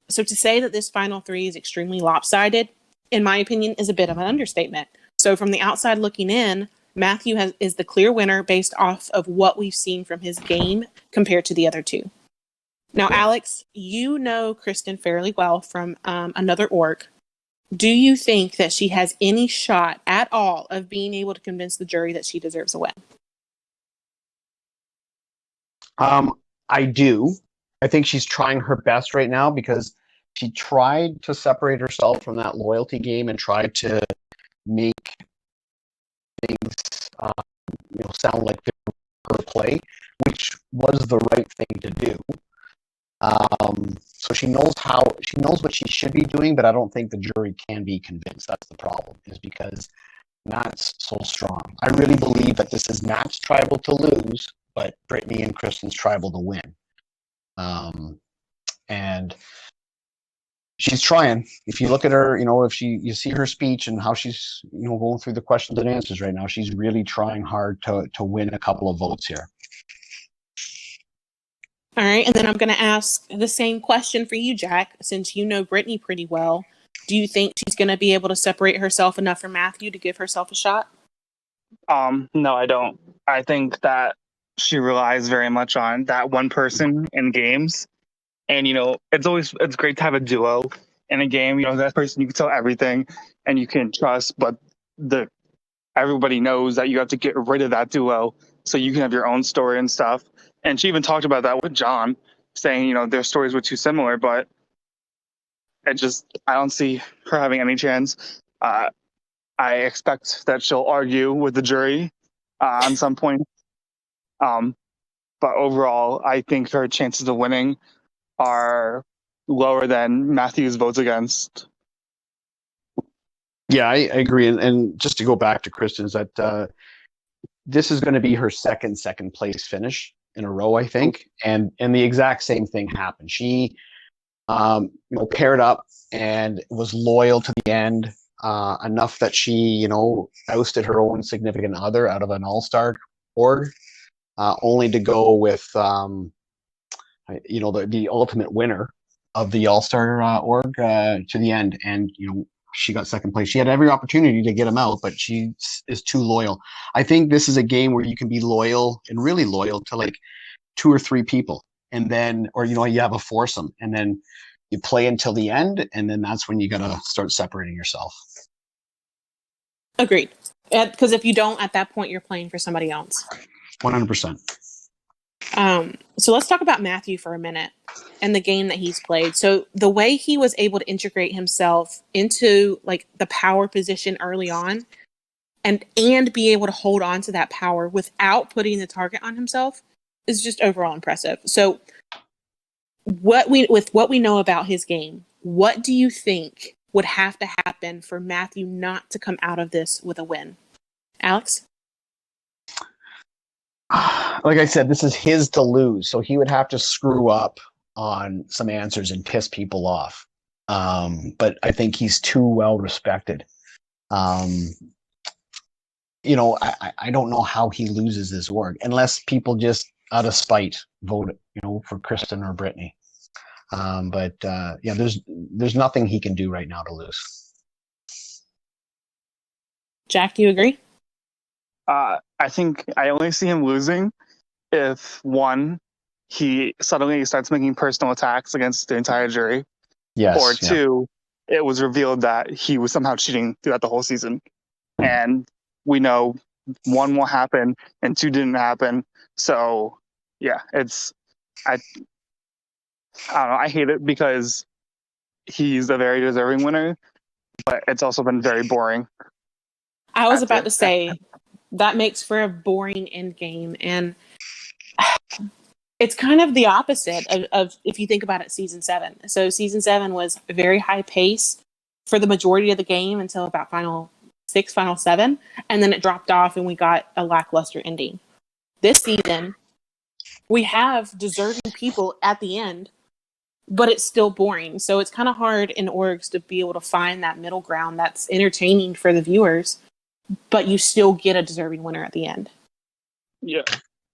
So to say that this final 3 is extremely lopsided, in my opinion, is a bit of an understatement. So from the outside looking in, Matthew is the clear winner based off of what we've seen from his game compared to the other 2. Now, Alex, you know Kristen fairly well from another org. Do you think that she has any shot at all of being able to convince the jury that she deserves a win? I do. I think she's trying her best right now because she tried to separate herself from that loyalty game and tried to make things sound like her play, which was the right thing to do. So she knows what she should be doing, but I don't think the jury can be convinced. That's the problem, is because Matt's so strong. I really believe that this is Matt's tribal to lose, but Brittany and Kristen's tribal to win. And she's trying. If you look at her, if you see her speech and how she's, going through the questions and answers right now, she's really trying hard to win a couple of votes here. All right, and then I'm going to ask the same question for you, Jack, since you know Brittany pretty well. Do you think she's going to be able to separate herself enough from Matthew to give herself a shot? No, I don't. I think that she relies very much on that one person in games. And, it's great to have a duo in a game. That person you can tell everything and you can trust, but everybody knows that you have to get rid of that duo so you can have your own story and stuff. And she even talked about that with John, saying, their stories were too similar, but I don't see her having any chance. I expect that she'll argue with the jury on some point. But overall, I think her chances of winning are lower than Matthew's votes against. Yeah, I agree. And just to go back to Kristen's, that this is going to be her second place finish in a row, I think. And the exact same thing happened. She, paired up and was loyal to the end, enough that she, ousted her own significant other out of an all-star org, only to go with, the ultimate winner of the all-star org to the end. And, she got second place. She had every opportunity to get him out, but she is too loyal. I think this is a game where you can be loyal and really loyal to like 2 or 3 people. And then, or, you have a foursome and then you play until the end. And then that's when you got to start separating yourself. Agreed. Because if you don't, at that point, you're playing for somebody else. 100%. So let's talk about Matthew for a minute and the game that he's played. So the way he was able to integrate himself into like the power position early on and be able to hold on to that power without putting the target on himself is just overall impressive. So with what we know about his game, what do you think would have to happen for Matthew not to come out of this with a win? Alex? Like I said, this is his to lose, so he would have to screw up on some answers and piss people off. But I think he's too well respected. I don't know how he loses this org unless people just out of spite vote, for Kristen or Brittany. There's nothing he can do right now to lose. Jack, do you agree? I think I only see him losing if, one, he suddenly starts making personal attacks against the entire jury. Yes. Or two, it was revealed that he was somehow cheating throughout the whole season. And we know 1 will happen and 2 didn't happen. So, yeah, I don't know. I hate it because he's a very deserving winner, but it's also been very boring. I was about to say that makes for a boring end game, and it's kind of the opposite of if you think about it, season 7. So season 7 was very high pace for the majority of the game until about final 6, final 7, and then it dropped off and we got a lackluster ending. This season, we have deserving people at the end, but it's still boring. So it's kind of hard in orgs to be able to find that middle ground that's entertaining for the viewers, but you still get a deserving winner at the end. Yeah.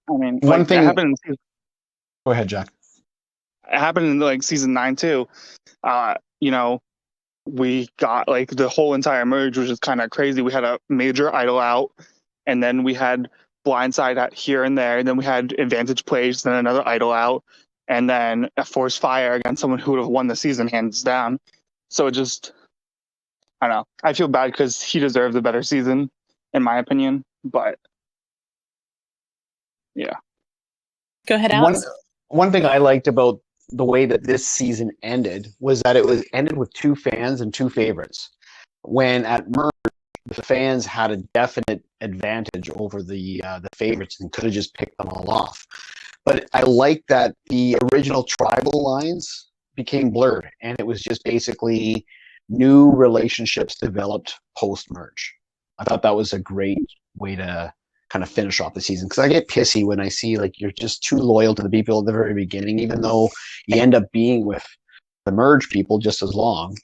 I mean, one thing. It happened. Go ahead, Jack. It happened in season 9 too. We got the whole entire merge, which is kind of crazy. We had a major idol out, and then we had blindside at here and there, and then we had advantage plays, then another idol out, and then a forced fire against someone who would have won the season hands down. So it just, I don't know. I feel bad because he deserved a better season, in my opinion. But yeah. Go ahead, Alex. One thing I liked about the way that this season ended was that it was ended with 2 fans and 2 favorites. When at merge, the fans had a definite advantage over the favorites and could have just picked them all off. But I like that the original tribal lines became blurred, and it was just basically new relationships developed post-merge. I thought that was a great way to kind of finish off the season. Because I get pissy when I see like you're just too loyal to the people at the very beginning, even though you end up being with the merge people just as long.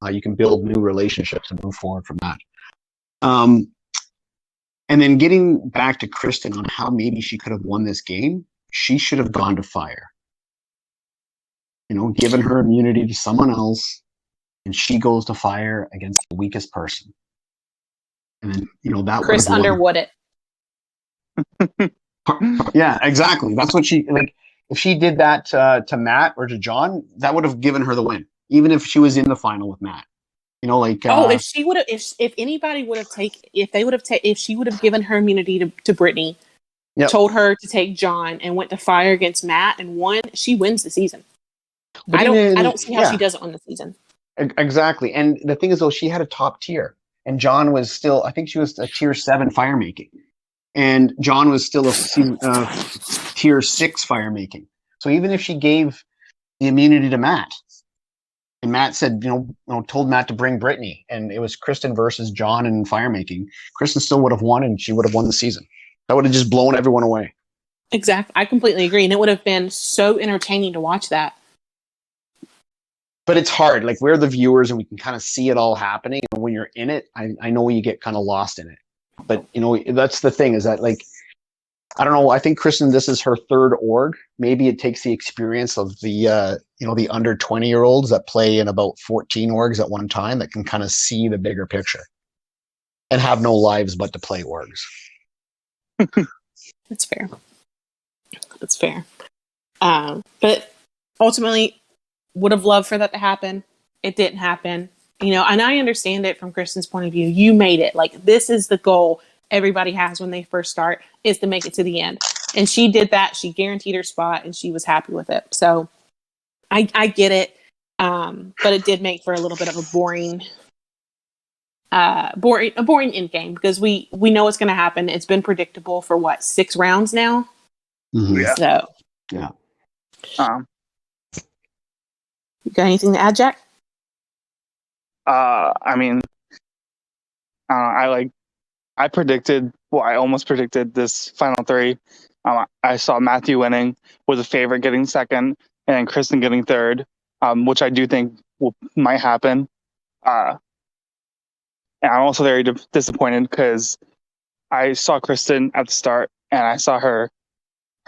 You can build new relationships and move forward from that. And then getting back to Kristen on how maybe she could have won this game, she should have gone to fire. You know, given her immunity to someone else, and she goes to fire against the weakest person. And then, you know, that Chris Underwood it. Yeah, exactly. That's what she like. If she did that to Matt or to John, that would have given her the win, even if she was in the final with Matt. You know, like if she would have, if anybody would have if she would have given her immunity to Brittany, Yep. told her to take John and went to fire against Matt and won, she wins the season. But I don't see how she doesn't win the season. Exactly. And the thing is, though, she had a top tier, and John was still, I think she was a tier 7 fire making, and John was still a tier 6 fire making. So even if she gave the immunity to Matt, and Matt said, told Matt to bring Brittany, and it was Kristen versus John in fire making, Kristen still would have won, and she would have won the season. That would have just blown everyone away. Exactly. I completely agree. And it would have been so entertaining to watch that. But it's hard. Like, we're the viewers and we can kind of see it all happening. And when you're in it, I know you get kind of lost in it. But, that's the thing is that, like, I don't know. I think Kristen, this is her third org. Maybe it takes the experience of the, the under 20-year-olds that play in about 14 orgs at one time that can kind of see the bigger picture and have no lives but to play orgs. That's fair. That's fair. But ultimately, would have loved for that to happen. It didn't happen. And I understand it from Kristen's point of view. You made it. Like, this is the goal everybody has when they first start, is to make it to the end. And she did that. She guaranteed her spot, and she was happy with it. So I get it. But it did make for a little bit of a boring end game, because we know what's going to happen. It's been predictable for 6 rounds now. Mm-hmm. Yeah. So yeah. You got anything to add, Jack? I mean, I almost predicted this final 3. I saw Matthew winning, was a favorite getting second, and then Kristen getting third, which I do think might happen. And I'm also very disappointed because I saw Kristen at the start and I saw her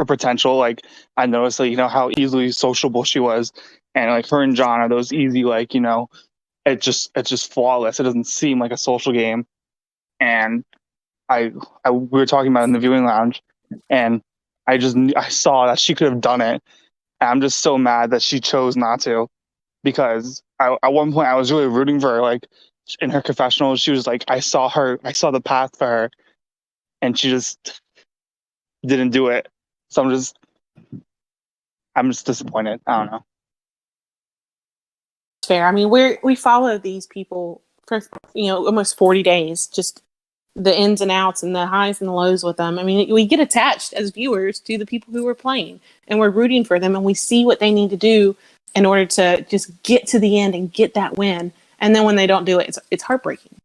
potential. Like, I noticed, like, how easily sociable she was, and like her and John are those easy, like, it's just flawless. It doesn't seem like a social game. And we were talking about it in the viewing lounge, and I saw that she could have done it. And I'm just so mad that she chose not to, because at one point I was really rooting for her. Like, in her confessional, she was like, I saw the path for her, and she just didn't do it. So I'm just disappointed. I don't know. It's fair. I mean, we follow these people for almost 40 days, just the ins and outs and the highs and the lows with them. I mean, we get attached as viewers to the people who are playing, and we're rooting for them, and we see what they need to do in order to just get to the end and get that win. And then when they don't do it, it's heartbreaking.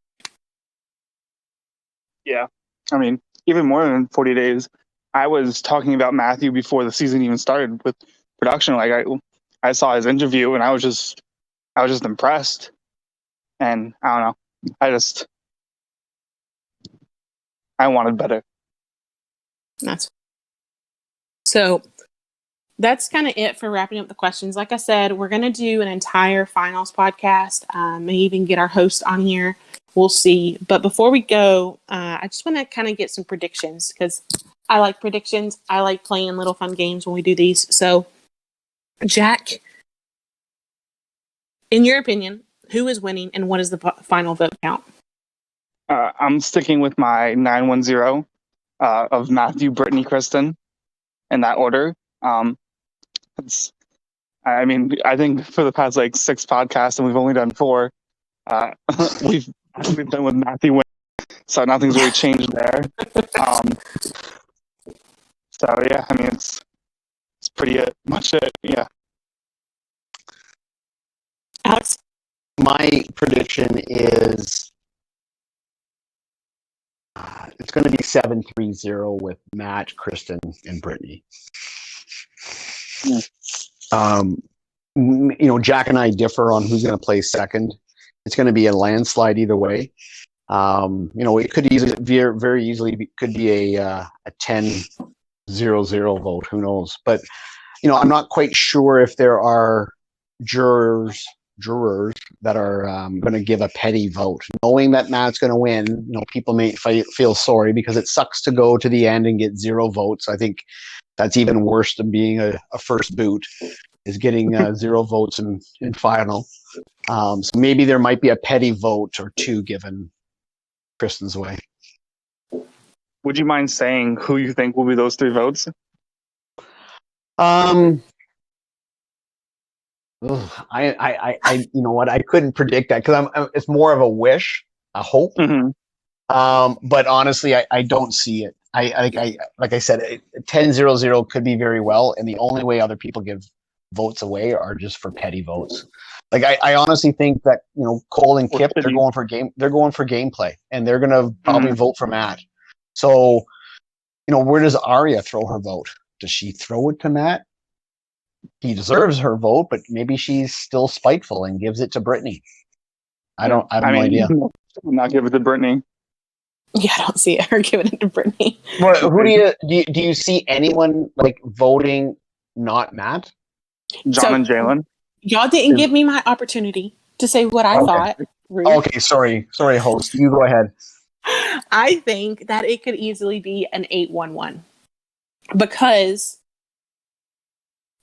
Yeah. I mean, even more than 40 days. I was talking about Matthew before the season even started with production. Like, I saw his interview and I was just impressed. And I don't know. I wanted better. That's kind of it for wrapping up the questions. Like I said, we're going to do an entire finals podcast. Maybe even get our host on here. We'll see. But before we go, I just want to kind of get some predictions, because I like predictions. I like playing little fun games when we do these. So, Jack, in your opinion, who is winning and what is the final vote count? I'm sticking with my 9-1-0 of Matthew, Brittany, Kristen, in that order. I think for the past 6 podcasts, and we've only done 4, we've done with Matthew winning, so nothing's really changed there. So yeah, I mean, it's pretty much it. Yeah. Alex? My prediction is it's going to be 7-3-0 with Matt, Kristen, and Brittany. Jack and I differ on who's going to play second. It's going to be a landslide either way. It could very easily could be a 10-0-0 vote. Who knows? But I'm not quite sure if there are jurors that are going to give a petty vote, knowing that Matt's going to win. People may feel sorry because it sucks to go to the end and get 0 votes. I think that's even worse than being a first boot, is getting 0 votes in final. So maybe there might be a petty vote or 2 given Kristen's way. Would you mind saying who you think will be those 3 votes? I you know what? I couldn't predict that because it's more of a wish, a hope. Mm-hmm. But honestly, I don't see it. Like I said, 10-0-0 could be very well, and the only way other people give votes away are just for petty votes. Like I honestly think that Cole and Kip, they're going for gameplay, and they're gonna probably vote for Matt. So where does Arya throw her vote? Does she throw it to Matt? He deserves her vote, but maybe she's still spiteful and gives it to Brittany. I have no idea. Not give it to Brittany. Yeah, I don't see her giving it to Brittany. Well, who do you see anyone voting not Matt? John and Jalen. Y'all didn't give me my opportunity to say what I thought. Rude. Okay, sorry, host. You go ahead. I think that it could easily be an 8-1-1 because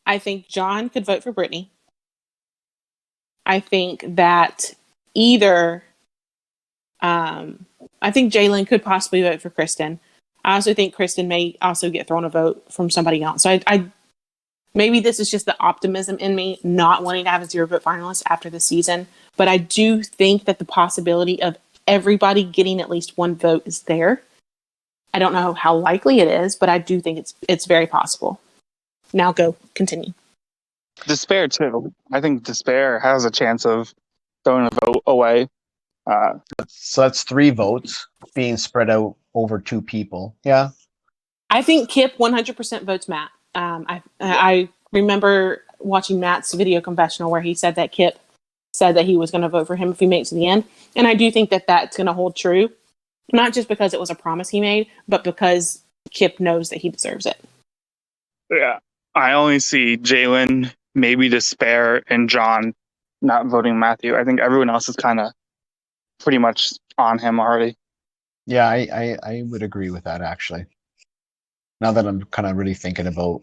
I think John could vote for Brittany. I think that I think Jalen could possibly vote for Kristen. I also think Kristen may also get thrown a vote from somebody else. So I maybe this is just the optimism in me, not wanting to have a 0 vote finalist after the season. But I do think that the possibility of everybody getting at least 1 vote is there. I don't know how likely it is, but I do think it's very possible. Now continue. Despair too. I think Despair has a chance of throwing a vote away. So that's 3 votes being spread out over 2 people. Yeah. I think Kip 100% votes Matt. I remember watching Matt's video confessional where he said that Kip said that he was going to vote for him if he makes it to the end. And I do think that that's going to hold true. Not just because it was a promise he made, but because Kip knows that he deserves it. Yeah. I only see Jalen, maybe Despair, and John not voting Matthew. I think everyone else is kind of pretty much on him already. Yeah, I would agree with that, actually. Now that I'm kind of really thinking about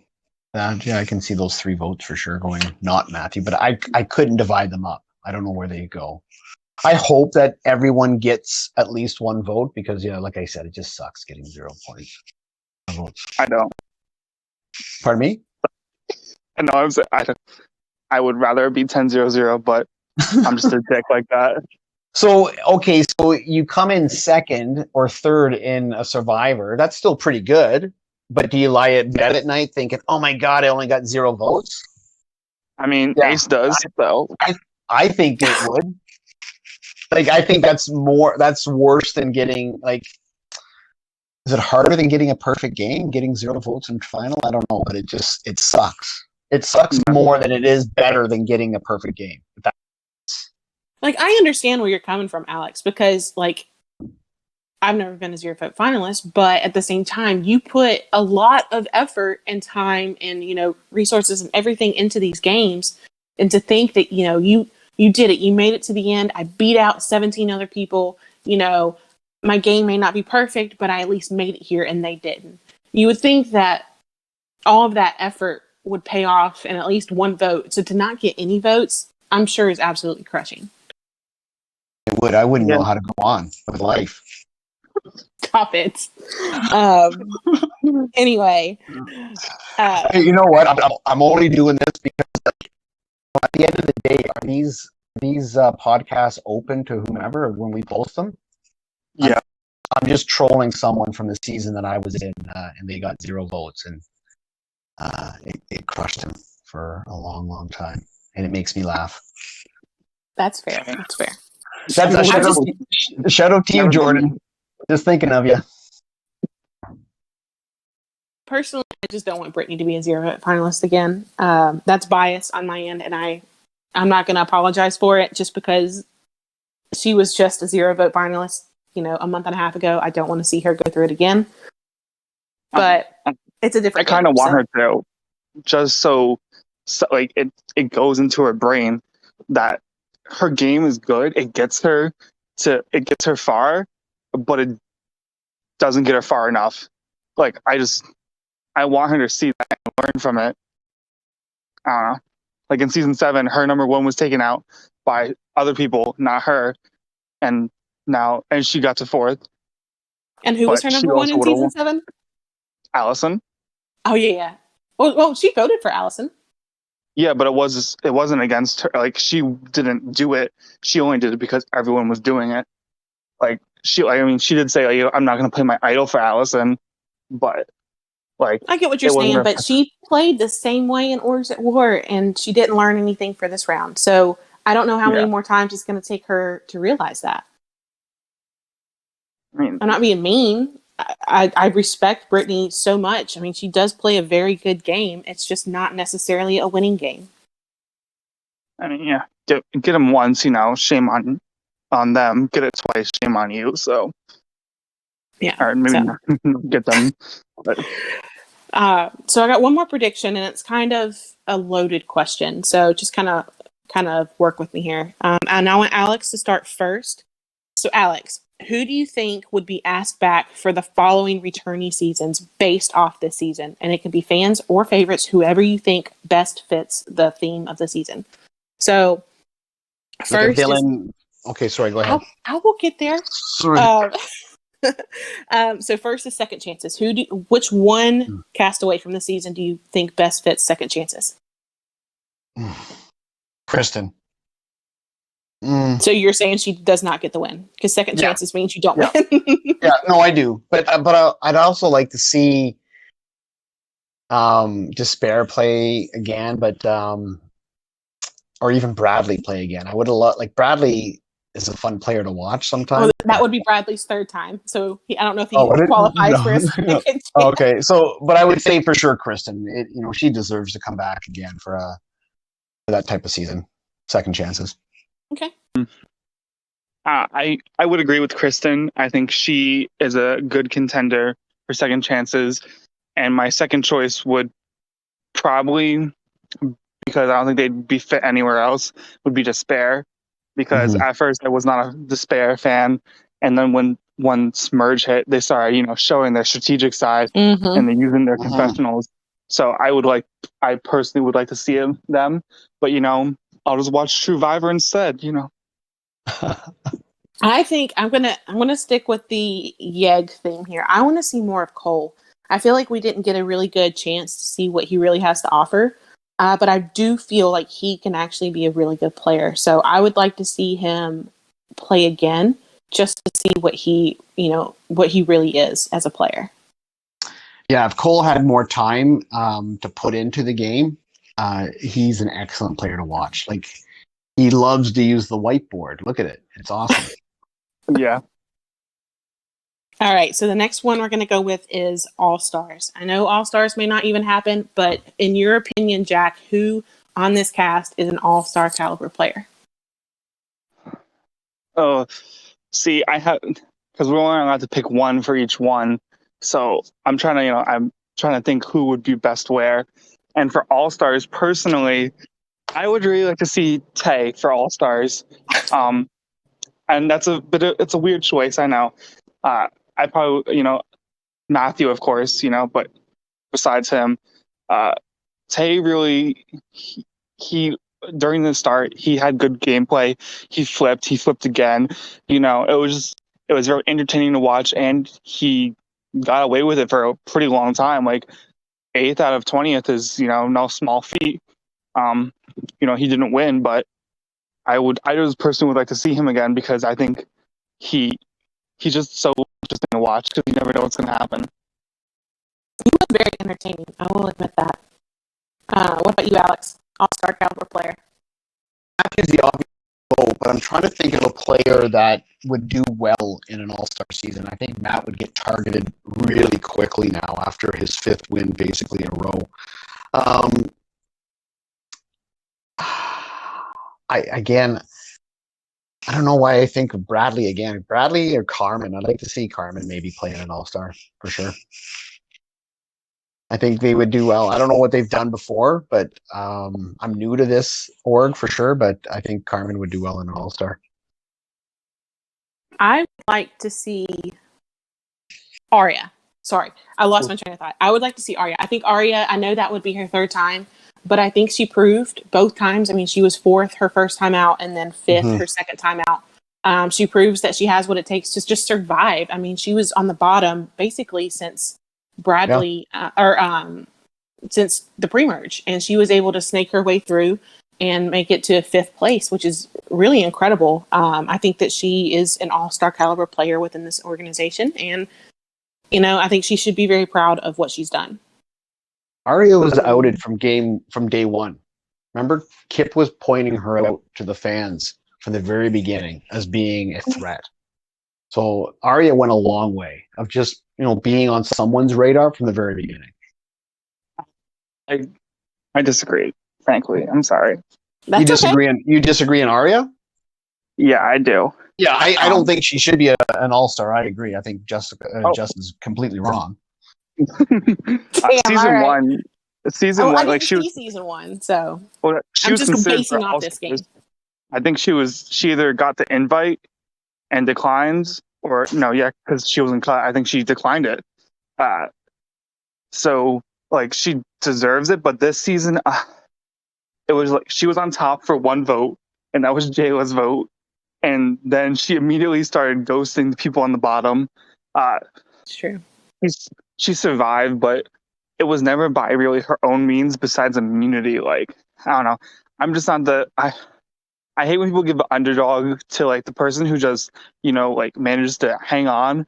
that, yeah, I can see those 3 votes for sure going not Matthew, but I couldn't divide them up. I don't know where they go. I hope that everyone gets at least 1 vote because, like I said, it just sucks getting 0 points. Votes. I don't. Pardon me? No, I would rather be 10-0-0, but I'm just a dick like that. So you come in second or third in a Survivor. That's still pretty good. But do you lie in bed at night thinking, "Oh my God, I only got 0 votes"? I mean, yeah, Ace does. I think it would. I think that's worse than getting Is it harder than getting a perfect game? Getting 0 votes in final? I don't know, but it sucks. It sucks more than it is better than getting a perfect game. I understand where you're coming from, Alex, because I've never been a 0 vote finalist, but at the same time, you put a lot of effort and time and, resources and everything into these games. And to think that, you did it, you made it to the end. I beat out 17 other people, my game may not be perfect, but I at least made it here and they didn't. You would think that all of that effort would pay off in at least 1 vote. So to not get any votes, I'm sure is absolutely crushing. It would. I wouldn't know how to go on with life. Stop it. Anyway. You know what? I'm only doing this because at the end of the day, are these podcasts open to whomever when we post them? Yeah. I'm just trolling someone from the season that I was in, and they got 0 votes, and it crushed him for a long, long time, and it makes me laugh. That's fair. That's fair. Shout out to you, Jordan. Just thinking of you. personally, I just don't want Brittany to be a zero vote finalist again. That's bias on my end, and I'm not going to apologize for it just because she was just a zero vote finalist, a month and a half ago. I don't want to see her go through it again. But it's a different. I kind of want so. her to, just so like it goes into her brain that her game is good. It gets her far, but it doesn't get her far enough. Like I want her to see that and learn from it. I don't know. Like in season 7, her number 1 was taken out by other people, not her, and she got to 4th. And who was her number 1 in season 7? Allison. Oh yeah. Well, she voted for Allison. Yeah, but it wasn't against her. Like she didn't do it. She only did it because everyone was doing it. Like she did say, like, I'm not going to play my idol for Allison, but like I get what you're saying, but she played the same way in Orgs at War, and she didn't learn anything for this round. So I don't know how many more times it's going to take her to realize that. I mean, I'm not being mean. I respect Brittany so much. I mean, she does play a very good game. It's just not necessarily a winning game. I mean, yeah, get them once, shame on them. Get it twice, shame on you. So yeah, or maybe get them. But. So I got one more prediction, and it's kind of a loaded question. So just kind of work with me here. And I want Alex to start first. So Alex, who do you think would be asked back for the following returnee seasons based off this season? And it can be fans or favorites, whoever you think best fits the theme of the season. So first, villain. Okay, sorry. Go ahead. I will get there. Sorry. So first is second chances. Which one castaway from the season do you think best fits second chances? Kristen. So you're saying she does not get the win because second chances means you don't win. Yeah, no, I do, but I'd also like to see Despair play again, but or even Bradley play again. I would have loved, like, Bradley is a fun player to watch sometimes. That would be Bradley's 3rd time, so I don't know if he qualifies for a second chance. Okay, so but I would say for sure Kristen. She deserves to come back again for that type of season, second chances. Okay. I would agree with Kristen. I think she is a good contender for second chances, and my second choice would probably, because I don't think they'd be fit anywhere else, would be Despair. Because at first I was not a Despair fan, and then when once Merge hit, they started, showing their strategic side and they're using their confessionals. So I personally would like to see them, but I'll just watch Survivor instead. I think I'm gonna stick with the Yeg theme here. I want to see more of Cole. I feel like we didn't get a really good chance to see what he really has to offer. But I do feel like he can actually be a really good player. So I would like to see him play again just to see what he really is as a player. Yeah, if Cole had more time to put into the game, he's an excellent player to watch. Like, he loves to use the whiteboard. Look at it. It's awesome. Yeah. All right, so the next one we're going to go with is All-Stars. I know All-Stars may not even happen, but in your opinion, Jack, who on this cast is an All-Star caliber player? Oh, see, because we're only allowed to pick one for each one. So I'm trying to think who would be best where. And for All-Stars, personally, I would really like to see Tay for All-Stars. And it's a weird choice, I know. I probably, Matthew, of course, but besides him, Tay really, he during the start, he had good gameplay. He flipped again. It was very entertaining to watch, and he got away with it for a pretty long time. Like 8th out of 20th is, no small feat. He didn't win, but I just personally would like to see him again because I think he's just so interesting to watch because you never know what's going to happen. He was very entertaining. I will admit that. What about you, Alex? All-Star caliber player. Matthew's the obvious vote, but I'm trying to think of a player that would do well in an All-Star season. I think Matt would get targeted really quickly now after his 5th win basically in a row. I don't know why I think of Bradley again. Bradley or Carmen. I'd like to see Carmen maybe play in an All-Star for sure. I think they would do well. I don't know what they've done before, but I'm new to this org for sure, but I think Carmen would do well in an All-Star. I would like to see Arya. Sorry, I lost my train of thought. I would like to see Arya. I think Arya, I know that would be her 3rd time, but I think she proved both times. I mean, she was 4th her first time out and then 5th her second time out. She proves that she has what it takes to just survive. I mean, she was on the bottom basically since Bradley since the pre-merge, and she was able to snake her way through and make it to 5th place, which is really incredible. I think that she is an all-star caliber player within this organization, and I think she should be very proud of what she's done. Arya was outed from day one. Remember, Kip was pointing her out to the fans from the very beginning as being a threat. So Arya went a long way of just being on someone's radar from the very beginning. I disagree, frankly. I'm sorry. You disagree on Arya? Yeah, I do. Yeah, I don't think she should be an all-star. I agree. I think Justin's completely wrong. Season one, like she was season 1, so she I'm was just considered basing for off this game. I think she either got the invite and declines, or because she wasn't. I think she declined it. So like she deserves it, but this season, it was like she was on top for 1 vote, and that was Jayla's vote, and then she immediately started ghosting the people on the bottom. It's true. She survived, but it was never by really her own means besides immunity. Like, I don't know. I'm just not I hate when people give the underdog to like the person who just, like manages to hang on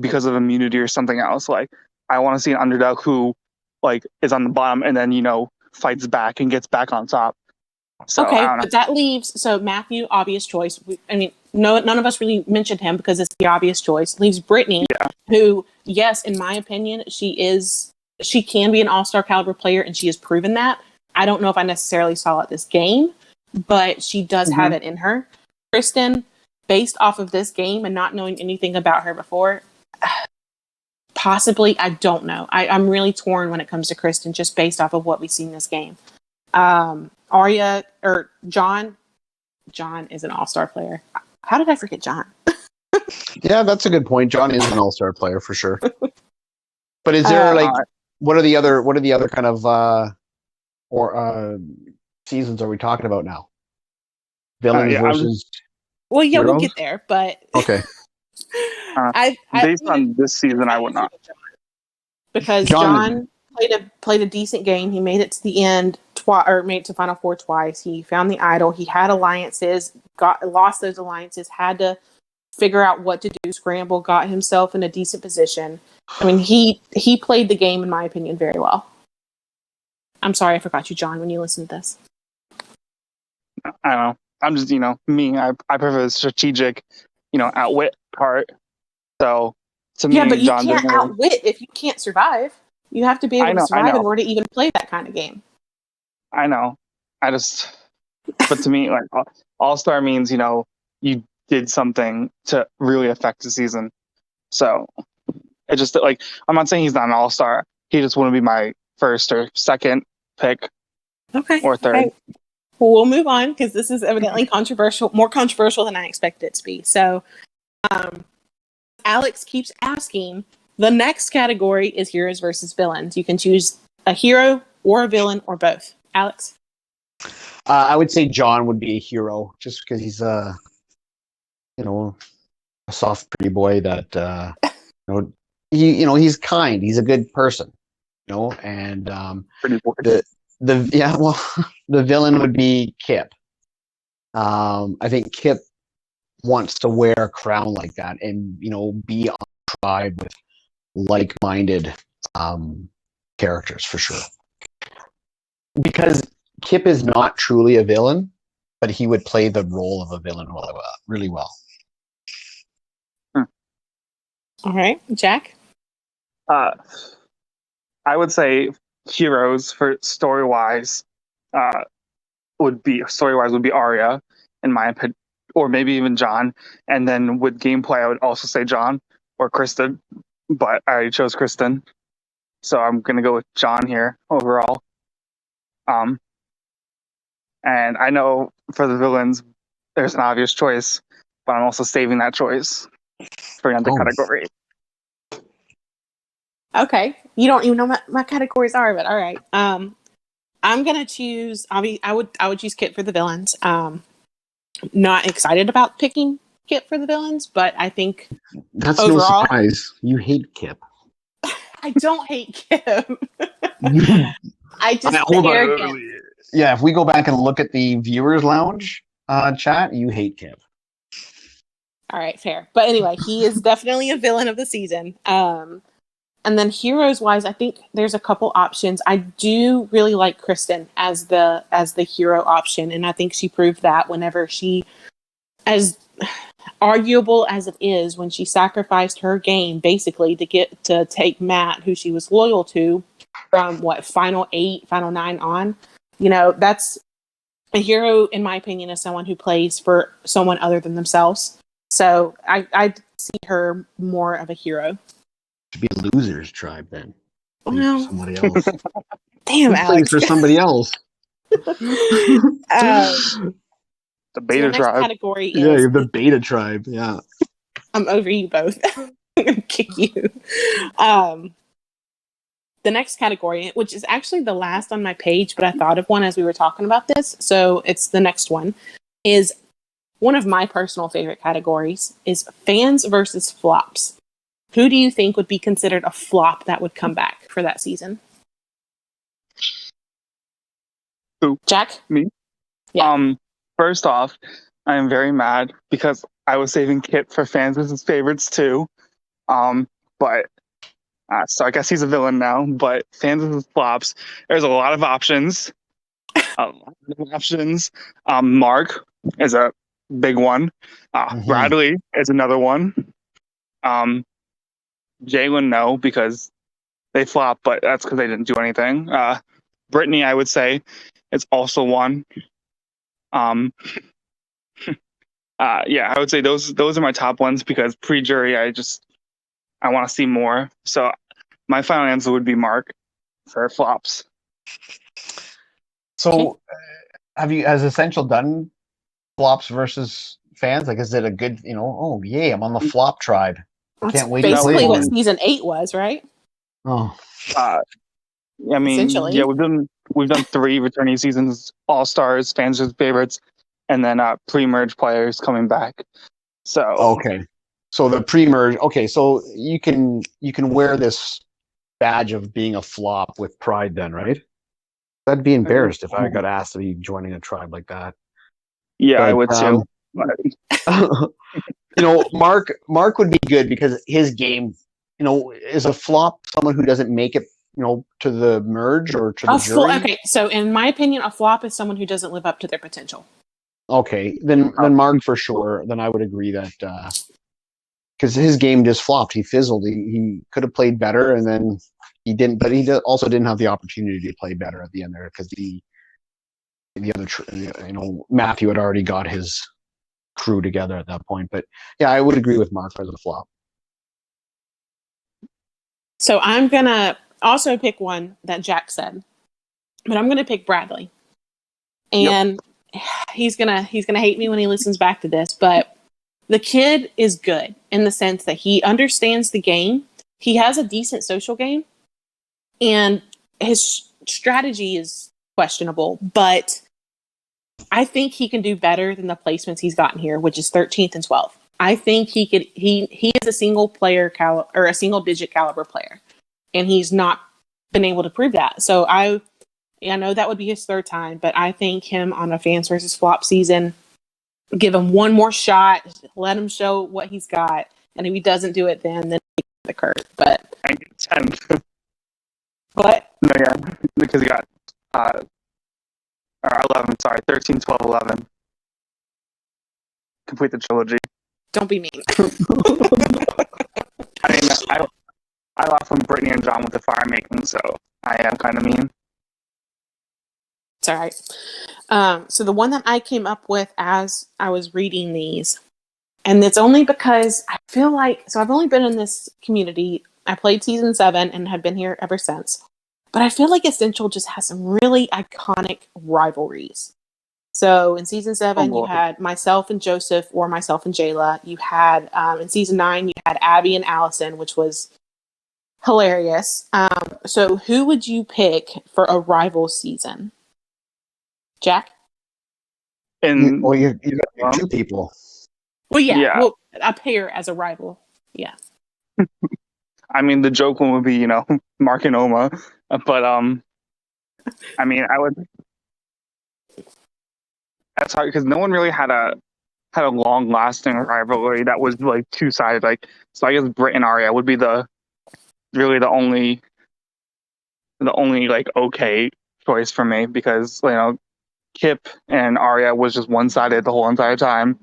because of immunity or something else. Like, I want to see an underdog who like is on the bottom and then, fights back and gets back on top. So, okay, but that leaves Matthew, obvious choice. None of us really mentioned him because it's the obvious choice. Leaves Brittany, who, yes, in my opinion, she can be an all-star caliber player, and she has proven that. I don't know if I necessarily saw it this game, but she does have it in her. Kristen, based off of this game and not knowing anything about her before, possibly, I don't know. I'm really torn when it comes to Kristen, just based off of what we've seen this game. Arya or John is an all-star player. How did I forget John? Yeah, that's a good point. John is an all-star player for sure. But is there what are the other kind of seasons are we talking about now? Villains versus we'll heroes? get there, but okay. Based on this season, I would not, because John played a decent game. He made it to the end made it to Final Four twice. He found the idol. He had alliances, lost those alliances, had to figure out what to do, scramble, got himself in a decent position. I mean, he played the game, in my opinion, very well. I'm sorry I forgot you, John, when you listened to this. I don't know. I'm just, me. I prefer the strategic, outwit part. So, to me, but you John can't outwit if you can't survive. You have to be able to survive in order to even play that kind of game. I know. But to me, like, all-star means, you did something to really affect the season. So, it just, like, I'm not saying he's not an all-star. He just wouldn't be my first or second pick. Okay. Or third. Okay. Well, we'll move on because this is evidently more controversial than I expected it to be. So, Alex keeps asking, the next category is heroes versus villains. You can choose a hero or a villain or both. Alex? I would say John would be a hero just because he's a soft, pretty boy that, he's kind. He's a good person, and pretty boy. The villain would be Kip. I think Kip wants to wear a crown like that and be on a tribe with like-minded characters for sure. Because Kip is not truly a villain. but he would play the role of a villain really well. All right, Jack. Uh, I would say heroes for story wise would be Arya, in my opinion, or maybe even John. And then with gameplay, I would also say John or Kristen, but I already chose Kristen, so I'm gonna go with John here overall. Um, and I know for the villains, there's an obvious choice, but I'm also saving that choice for another Oh. category. Okay, you don't even know what my categories are, but all right. I'm gonna choose. I would choose Kit for the villains. Not excited about picking Kit for the villains, but I think That's overall, no surprise. You hate Kip. I don't hate Kip. I just the Hold on. arrogance. Yeah, if we go back and look at the viewers lounge chat, you hate Kip. All right, fair. But anyway, he is definitely a villain of the season. And then heroes wise, I think there's a couple options. I do really like Kristen as the hero option, and I think she proved that whenever she, as arguable as it is, when she sacrificed her game basically to get to take Matt, who she was loyal to, from final 8, final 9 on. You know, that's a hero, in my opinion, is someone who plays for someone other than themselves. So I see her more of a hero. Should be a losers tribe then. Well, Somebody else. damn, Who plays Alex. for somebody else? The So the beta next tribe. category Yeah, you is have the beta tribe. Yeah. I'm over you both. I'm gonna kick you. The next category, which is actually the last on my page, but I thought of one as we were talking about this, so it's the next one, is one of my personal favorite categories is fans versus flops. Who do you think would be considered a flop that would come back for that season? Who? Jack? Me? Yeah. First off, I am very mad because I was saving Kit for fans versus favorites too. But so I guess he's a villain now. But fans versus flops, there's a lot of options. Mark is a big one. Bradley is another one. Jalen, no, because they flop, but that's because they didn't do anything. Brittany, I would say, is also one. Yeah, I would say those are my top ones because pre-jury, I want to see more. So my final answer would be Mark for flops. So, has Essential done flops versus fans? Like, is it a good, oh, yay, I'm on the flop tribe. I That's can't wait to play basically what again. season 8 was, right? Oh, I mean, Essentially. yeah, we've done 3 returning seasons, All Stars, fans versus favorites, and then pre-merge players coming back. So okay. So the pre-merge. Okay, so you can wear this badge of being a flop with pride, then, right? I'd be embarrassed if I got asked to be joining a tribe like that. yeah, But, I would too. Mark would be good because his game, is a flop someone who doesn't make it, to the merge or to the jury. Okay, so in my opinion, a flop is someone who doesn't live up to their potential. Okay, then Mark for sure. Then I would agree that because his game just flopped. He fizzled. He could have played better, and then he didn't. But he also didn't have the opportunity to play better at the end there because the other, Matthew had already got his crew together at that point. But yeah, I would agree with Mark for the flop. So I'm gonna also pick one that Jack said, but I'm gonna pick Bradley, and he's gonna hate me when he listens back to this, but the kid is good in the sense that he understands the game. He has a decent social game, and his strategy is questionable, but I think he can do better than the placements he's gotten here, which is 13th and 12th. I think he could. He is a single player or a single digit caliber player, and he's not been able to prove that. So I know that would be his 3rd time, but I think him on a fans versus flop season, give him one more shot, let him show what he's got, and if he doesn't do it, then the curse. But 10th. What? No, yeah, because he got or 11. Sorry, 13, 12, 11. complete the trilogy. Don't be mean. I mean, I laugh when Brittany and John with the fire making, so I am kind of mean. It's all right. So the one that I came up with as I was reading these, and it's only because I feel like, so I've only been in this community. I played season 7 and have been here ever since. But I feel like Essential just has some really iconic rivalries. So in season 7, you Lord. had myself and Joseph, or myself and Jayla. You had, in season 9, you had Abby and Allison, which was hilarious. So who would you pick for a rival season? Jack? And Well, you got two people. Well, yeah. Yeah. Well, a pair as a rival. Yeah. I mean, the joke one would be, Mark and Oma, but I mean, I would. That's hard because no one really had a long lasting rivalry that was like two sided. Like, so I guess Britt and Arya would be the only like okay choice for me because Kip and Arya was just one sided the whole entire time,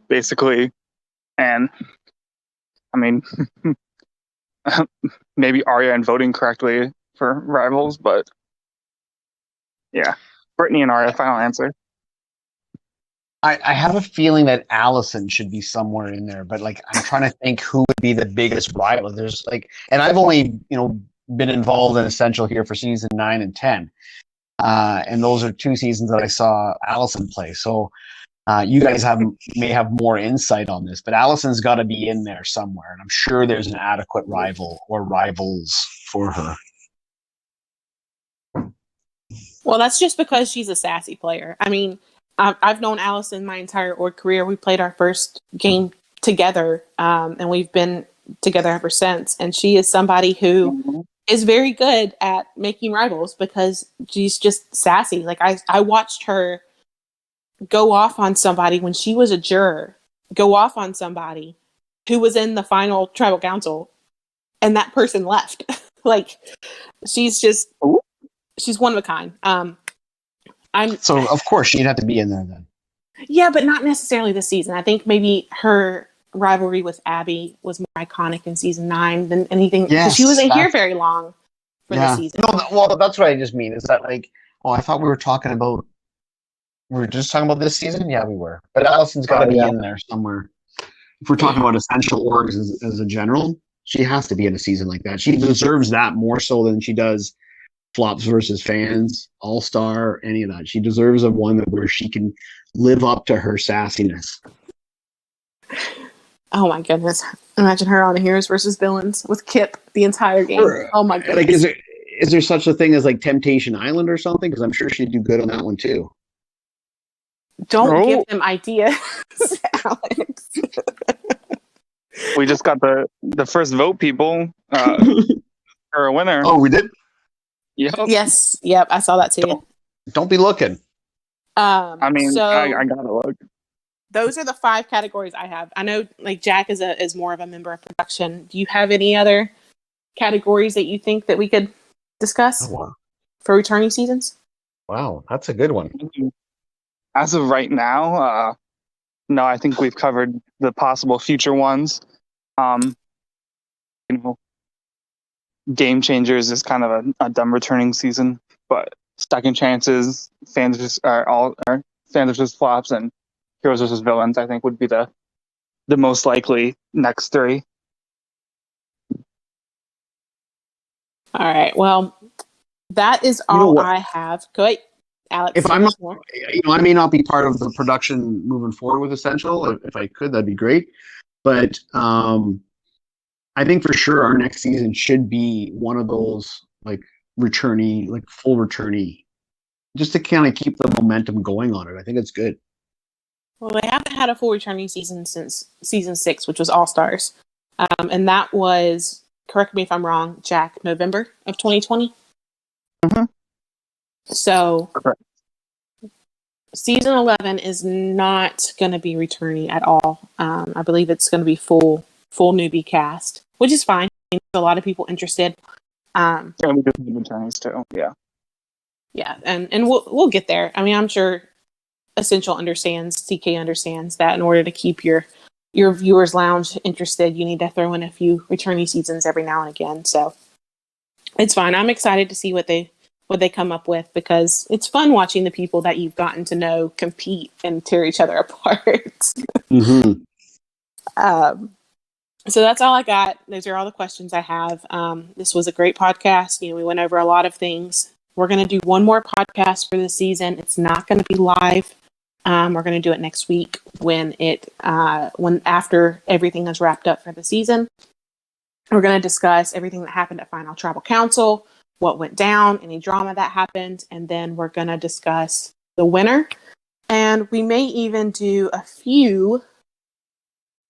basically, and I mean. Maybe Arya and voting correctly for rivals, but yeah, Brittany and Arya. Final answer. I have a feeling that Allison should be somewhere in there, but like I'm trying to think who would be the biggest rival. There's like, and I've only been involved in Essential here for season 9 and 10, and those are 2 seasons that I saw Allison play. So you guys may have more insight on this, but Allison's got to be in there somewhere, and I'm sure there's an adequate rival or rivals for her. Well, that's just because she's a sassy player. I mean, I've known Allison my entire org career. We played our first game together, and we've been together ever since. And she is somebody who is very good at making rivals because she's just sassy. Like I watched her go off on somebody when she was a juror, go off on somebody who was in the final tribal council, and that person left. Like she's one of a kind. So of course she'd have to be in there then. Yeah, but not necessarily this season. I think maybe her rivalry with Abby was more iconic in season 9 than anything. Yes, she wasn't here very long for this season. No, well, that's what I just mean. Is that like, I thought we were talking about. We were just talking about this season. Yeah, we were. But Allison's got to be in there somewhere. If we're talking about essential orgs as a general, she has to be in a season like that. She deserves that more so than she does flops versus fans, all star, any of that. She deserves a one where she can live up to her sassiness. Oh my goodness! Imagine her on Heroes versus Villains with Kip the entire game. Oh my goodness! Like, is there such a thing as like Temptation Island or something? Because I'm sure she'd do good on that one too. Don't give them ideas, Alex. We just got the first vote, people. For a winner. Oh, we did? Yep. Yes. Yep. I saw that too. Don't be looking. I mean, so I gotta look. Those are the 5 categories I have. I know, like Jack is more of a member of production. Do you have any other categories that you think that we could discuss for returning seasons? Wow, that's a good one. As of right now, no, I think we've covered the possible future ones. Game Changers is kind of a dumb returning season, but Second Chances, Fans versus Flops, and Heroes versus Villains, I think would be the most likely next 3. All right. Well, that is all I have. Go ahead, Alex. If I'm not, I may not be part of the production moving forward with Essential. If I could, that'd be great. But I think for sure our next season should be one of those like returnee, like full returnee, just to kind of keep the momentum going on it. I think it's good. Well, they haven't had a full returning season since season 6, which was All Stars, and that was, correct me if I'm wrong, Jack, November of 2020. Mm-hmm. So, correct. Season 11 is not going to be returning at all. I believe it's going to be full newbie cast, which is fine. There's a lot of people interested. Yeah, we do returnees too. Yeah. Yeah, and we'll get there. I mean, I'm sure Essential understands, CK understands that in order to keep your viewers lounge interested, you need to throw in a few returnee seasons every now and again. So it's fine. I'm excited to see what they come up with, because it's fun watching the people that you've gotten to know compete and tear each other apart. Mm-hmm. So that's all I got. Those are all the questions I have. This was a great podcast. We went over a lot of things. We're going to do one more podcast for the season. It's not going to be live. We're going to do it next week when after everything is wrapped up for the season. We're going to discuss everything that happened at Final Tribal Council, what went down, any drama that happened, and then we're going to discuss the winner. And we may even do a few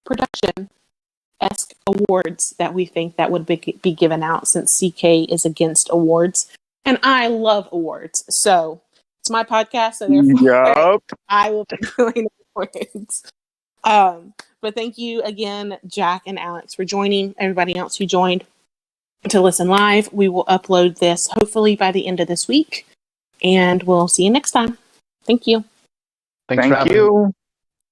production-esque awards that we think that would be given out, since CK is against awards. And I love awards. So it's my podcast, so therefore I will be doing awards. But thank you again, Jack and Alex, for joining. Everybody else who joined to listen live. We will upload this hopefully by the end of this week, and we'll see you next time. Thank you. Thanks for Thank having me. you.